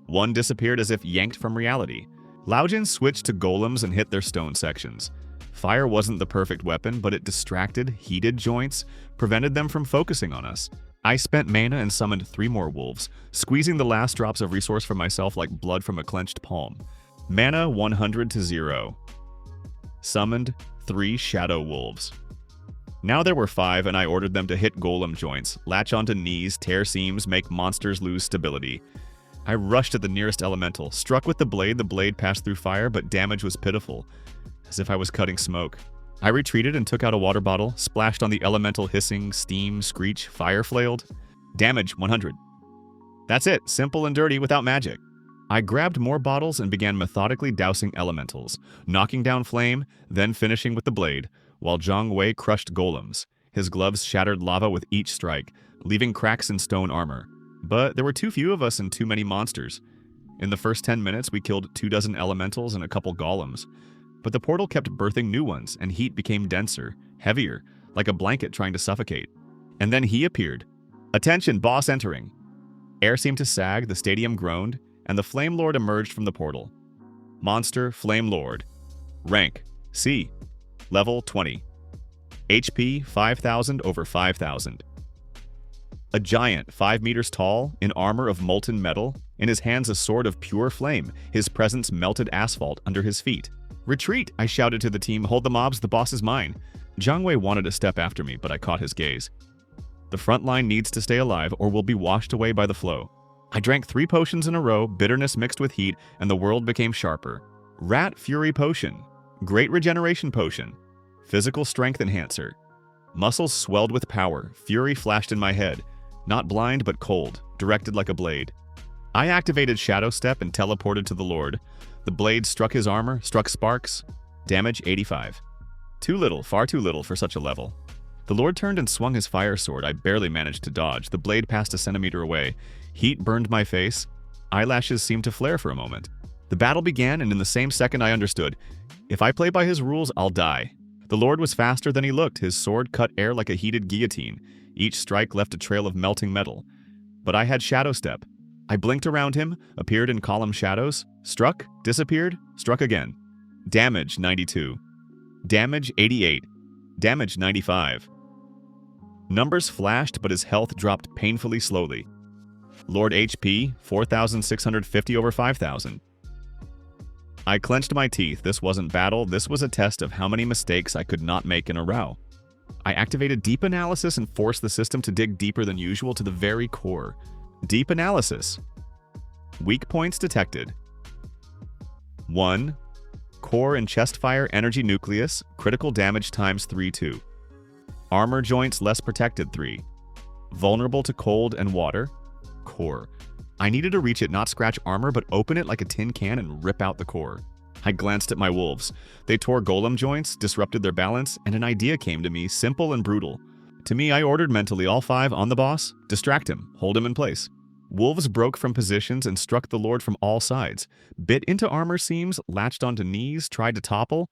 One disappeared as if yanked from reality. Lao Jin switched to golems and hit their stone sections. Fire wasn't the perfect weapon, but it distracted, heated joints, prevented them from focusing on us. I spent mana and summoned 3 more wolves, squeezing the last drops of resource from myself like blood from a clenched palm. Mana 100 to 0. Summoned 3 shadow wolves. Now there were 5, and I ordered them to hit golem joints, latch onto knees, tear seams, make monsters lose stability. I rushed at the nearest elemental, struck with the blade passed through fire, but damage was pitiful, as if I was cutting smoke. I retreated and took out a water bottle, splashed on the elemental, hissing, steam, screech, fire flailed. Damage 100. That's it, simple and dirty without magic. I grabbed more bottles and began methodically dousing elementals, knocking down flame, then finishing with the blade, while Zhang Wei crushed golems. His gloves shattered lava with each strike, leaving cracks in stone armor. But there were too few of us and too many monsters. In the first 10 minutes, we killed 24 elementals and a couple golems. But the portal kept birthing new ones, and heat became denser, heavier, like a blanket trying to suffocate. And then he appeared. Attention, boss entering. Air seemed to sag, the stadium groaned, and the Flame Lord emerged from the portal. Monster Flame Lord. Rank: C. Level 20. HP 5000 over 5000. A giant 5 meters tall, in armor of molten metal, in his hands a sword of pure flame, his presence melted asphalt under his feet. Retreat, I shouted to the team, hold the mobs, the boss is mine. Zhang Wei wanted to step after me, but I caught his gaze. The front line needs to stay alive or will be washed away by the flow. I drank 3 potions in a row, bitterness mixed with heat, and the world became sharper. Rat Fury Potion. Great Regeneration Potion. Physical Strength Enhancer. Muscles swelled with power, fury flashed in my head. Not blind, but cold, directed like a blade. I activated Shadow Step and teleported to the Lord. The blade struck his armor, struck sparks. Damage 85. Too little, far too little for such a level. The Lord turned and swung his fire sword. I barely managed to dodge. The blade passed a centimeter away. Heat burned my face. Eyelashes seemed to flare for a moment. The battle began, and in the same second I understood. If I play by his rules, I'll die. The Lord was faster than he looked. His sword cut air like a heated guillotine. Each strike left a trail of melting metal. But I had Shadow Step. I blinked around him, appeared in column shadows, struck, disappeared, struck again. Damage 92. Damage 88. Damage 95. Numbers flashed, but his health dropped painfully slowly. Lord HP, 4,650 over 5,000. I clenched my teeth. This wasn't battle, this was a test of how many mistakes I could not make in a row. I activated deep analysis and forced the system to dig deeper than usual to the very core. Deep analysis. Weak points detected. 1. Core and chest fire energy nucleus, critical damage times 3-2. Armor joints less protected 3. Vulnerable to cold and water. Core. I needed to reach it, not scratch armor, but open it like a tin can and rip out the core. I glanced at my wolves. They tore golem joints, disrupted their balance, and an idea came to me, simple and brutal. To me, I ordered mentally all 5 on the boss, distract him, hold him in place. Wolves broke from positions and struck the Lord from all sides, bit into armor seams, latched onto knees, tried to topple.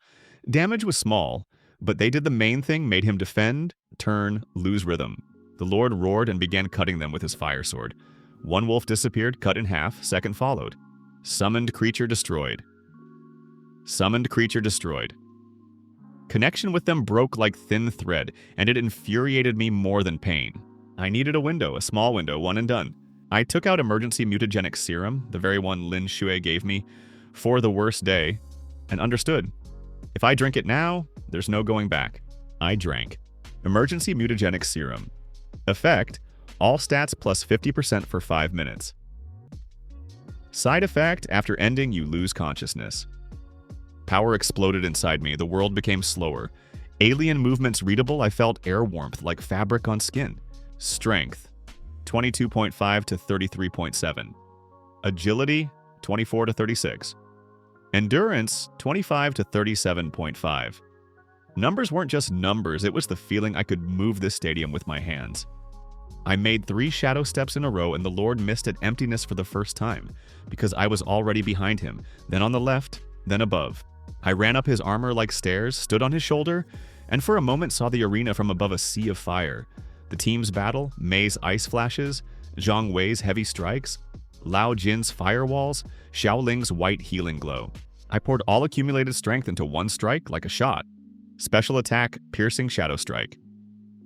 Damage was small, but they did the main thing, made him defend, turn, lose rhythm. The Lord roared and began cutting them with his fire sword. One wolf disappeared, cut in half, second followed. Summoned creature destroyed. Summoned creature destroyed. Connection with them broke like thin thread, and it infuriated me more than pain. I needed a window, a small window, one and done. I took out emergency mutagenic serum, the very one Lin Shui gave me, for the worst day, and understood. If I drink it now, there's no going back. I drank. Emergency mutagenic serum. Effect, all stats plus 50% for 5 minutes. Side effect, after ending, you lose consciousness. Power exploded inside me, the world became slower. Alien movements readable, I felt air warmth like fabric on skin. Strength, 22.5 to 33.7. Agility, 24 to 36. Endurance, 25 to 37.5. Numbers weren't just numbers, it was the feeling I could move this stadium with my hands. I made 3 shadow steps in a row and the Lord missed at emptiness for the first time, because I was already behind him, then on the left, then above. I ran up his armor like stairs, stood on his shoulder, and for a moment saw the arena from above a sea of fire. The team's battle, Mei's ice flashes, Zhang Wei's heavy strikes, Lao Jin's firewalls, Xiaoling's white healing glow. I poured all accumulated strength into one strike like a shot. Special attack, piercing shadow strike.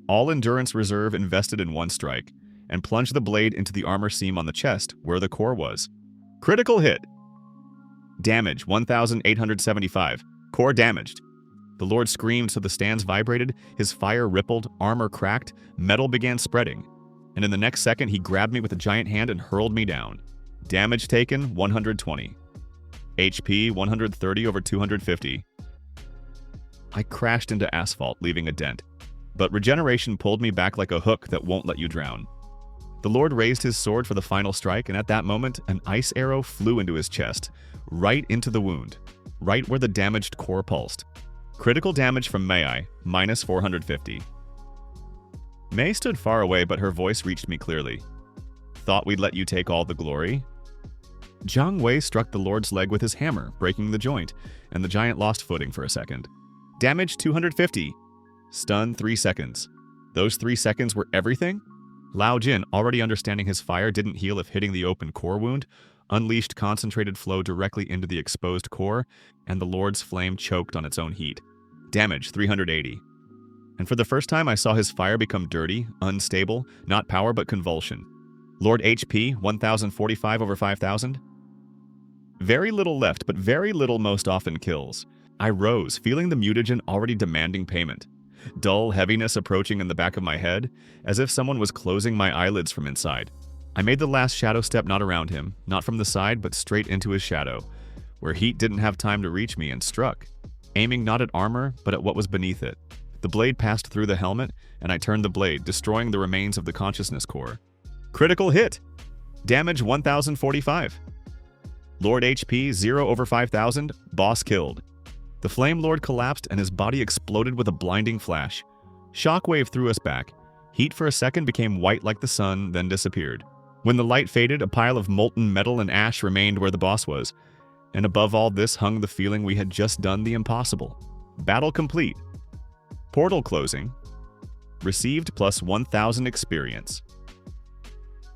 All endurance reserve invested in one strike, and plunged the blade into the armor seam on the chest where the core was. Critical hit. Damage, 1,875. Core damaged. The Lord screamed so the stands vibrated, his fire rippled, armor cracked, metal began spreading. And in the next second, he grabbed me with a giant hand and hurled me down. Damage taken, 120. HP, 130 over 250. I crashed into asphalt, leaving a dent. But regeneration pulled me back like a hook that won't let you drown. The Lord raised his sword for the final strike, and at that moment, an ice arrow flew into his chest, right into the wound, right where the damaged core pulsed. Critical damage from Mei, minus 450. Mei stood far away, but her voice reached me clearly. Thought we'd let you take all the glory? Zhang Wei struck the Lord's leg with his hammer, breaking the joint, and the giant lost footing for a second. Damage 250. Stun 3 seconds. Those 3 seconds were everything? Lao Jin, already understanding his fire didn't heal if hitting the open core wound, unleashed concentrated flow directly into the exposed core, and the Lord's flame choked on its own heat. Damage 380. And for the first time I saw his fire become dirty, unstable, not power but convulsion. Lord HP, 1,045 over 5,000. Very little left, but very little most often kills. I rose, feeling the mutagen already demanding payment. Dull heaviness approaching in the back of my head, as if someone was closing my eyelids from inside. I made the last shadow step not around him, not from the side, but straight into his shadow, where heat didn't have time to reach me and struck, aiming not at armor, but at what was beneath it. The blade passed through the helmet, and I turned the blade, destroying the remains of the consciousness core. Critical hit! Damage 1,045. Lord HP 0 over 5,000, boss killed. The Flame Lord collapsed and his body exploded with a blinding flash. Shockwave threw us back. Heat for a second became white like the sun, then disappeared. When the light faded, a pile of molten metal and ash remained where the boss was. And above all this hung the feeling we had just done the impossible. Battle complete. Portal closing. Received plus 1,000 experience.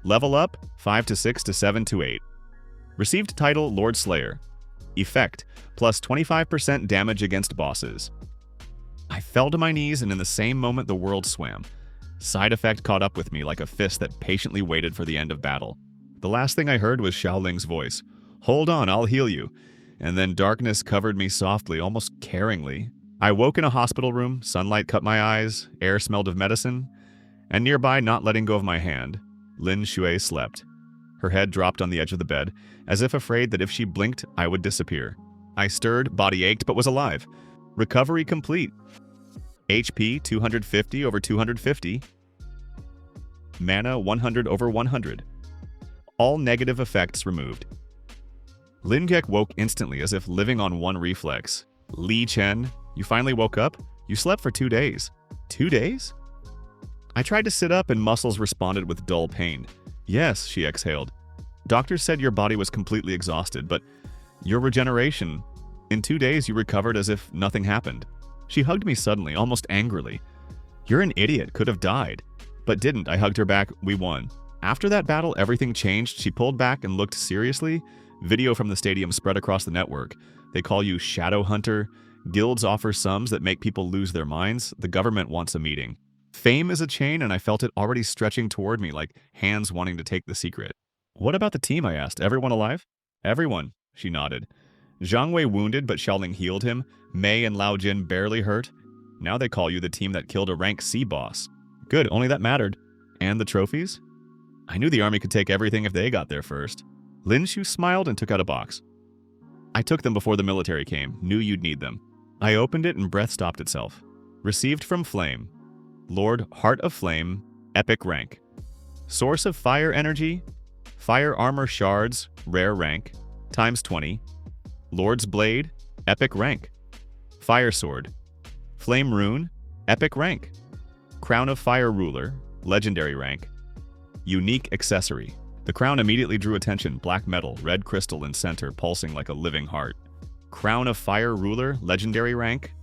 Level up, 5 to 6 to 7 to 8. Received title Lord Slayer. Effect, plus 25% damage against bosses. I fell to my knees and in the same moment the world swam. Side effect caught up with me like a fist that patiently waited for the end of battle. The last thing I heard was Xiaoling's voice. "Hold on, I'll heal you." And then darkness covered me softly, almost caringly. I woke in a hospital room, sunlight cut my eyes, air smelled of medicine, and nearby, not letting go of my hand, Lin Shui slept. Her head dropped on the edge of the bed, as if afraid that if she blinked, I would disappear. I stirred, body ached, but was alive. Recovery complete. HP 250 over 250. Mana 100 over 100. All negative effects removed. Lin Gek woke instantly as if living on one reflex. "Li Chen, you finally woke up? You slept for 2 days." 2 days? I tried to sit up and muscles responded with dull pain. "Yes," she exhaled. "Doctors said your body was completely exhausted, but your regeneration. In 2 days you recovered as if nothing happened." She hugged me suddenly, almost angrily. "You're an idiot, could have died." But didn't. I hugged her back. We won. After that battle, everything changed. She pulled back and looked seriously. Video from the stadium spread across the network. They call you Shadow Hunter. Guilds offer sums that make people lose their minds. The government wants a meeting. Fame is a chain, and I felt it already stretching toward me like hands wanting to take the secret. "What about the team?" I asked. "Everyone alive?" "Everyone," she nodded. Zhang Wei wounded, but Xiaoling healed him. Mei and Lao Jin barely hurt. Now they call you the team that killed a rank C boss. Good, only that mattered. And the trophies? I knew the army could take everything if they got there first. Lin Shu smiled and took out a box. "I took them before the military came. Knew you'd need them." I opened it and breath stopped itself. Received from Flame. Lord Heart of Flame, epic rank. Source of fire energy, fire armor shards, rare rank, times 20. Lord's Blade, epic rank. Fire sword. Flame rune, epic rank. Crown of Fire ruler, legendary rank. Unique accessory. The crown immediately drew attention. Black metal, red crystal in center, pulsing like a living heart. Crown of Fire ruler, legendary rank.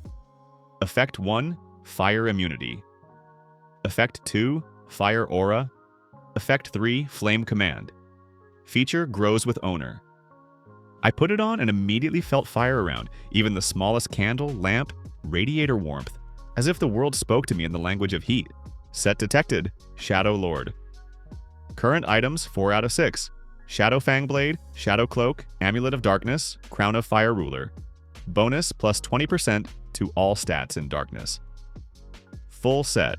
Effect 1, fire immunity. Effect 2, fire aura. Effect 3, flame command. Feature grows with owner. I put it on and immediately felt fire around. Even the smallest candle, lamp, radiator warmth. As if the world spoke to me in the language of heat. Set detected. Shadow Lord. Current items 4 out of 6. Shadow Fang Blade, Shadow Cloak, Amulet of Darkness, Crown of Fire Ruler. Bonus plus 20% to all stats in darkness. Full set.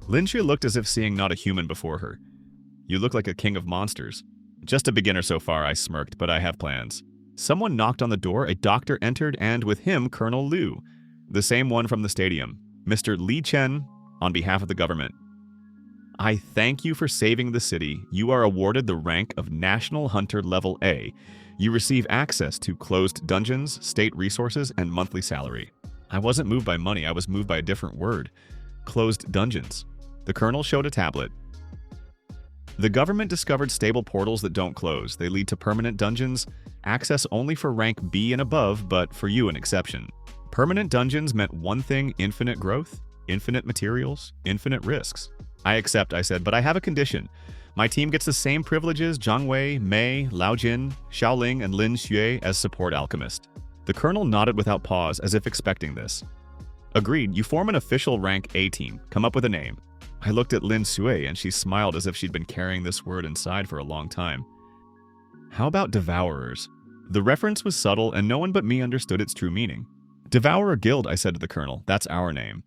Lin Shu looked as if seeing not a human before her. "You look like a king of monsters." "Just a beginner so far," I smirked, "but I have plans." Someone knocked on the door, a doctor entered, and with him, Colonel Liu. The same one from the stadium. "Mr. Li Chen, on behalf of the government. I thank you for saving the city. You are awarded the rank of National Hunter Level A. You receive access to closed dungeons, state resources, and monthly salary." I wasn't moved by money, I was moved by a different word. Closed dungeons. The colonel showed a tablet. "The government discovered stable portals that don't close. They lead to permanent dungeons. Access only for rank B and above, but for you an exception. Permanent dungeons meant one thing: infinite growth, infinite materials, infinite risks." "I accept," I said, "but I have a condition. My team gets the same privileges Zhang Wei, Mei, Lao Jin, Xiaoling, and Lin Xue as support alchemist." The colonel nodded without pause, as if expecting this. "Agreed, you form an official rank A team. Come up with a name." I looked at Lin Xue, and she smiled as if she'd been carrying this word inside for a long time. "How about Devourers?" The reference was subtle, and no one but me understood its true meaning. "Devourer Guild," I said to the colonel. "That's our name."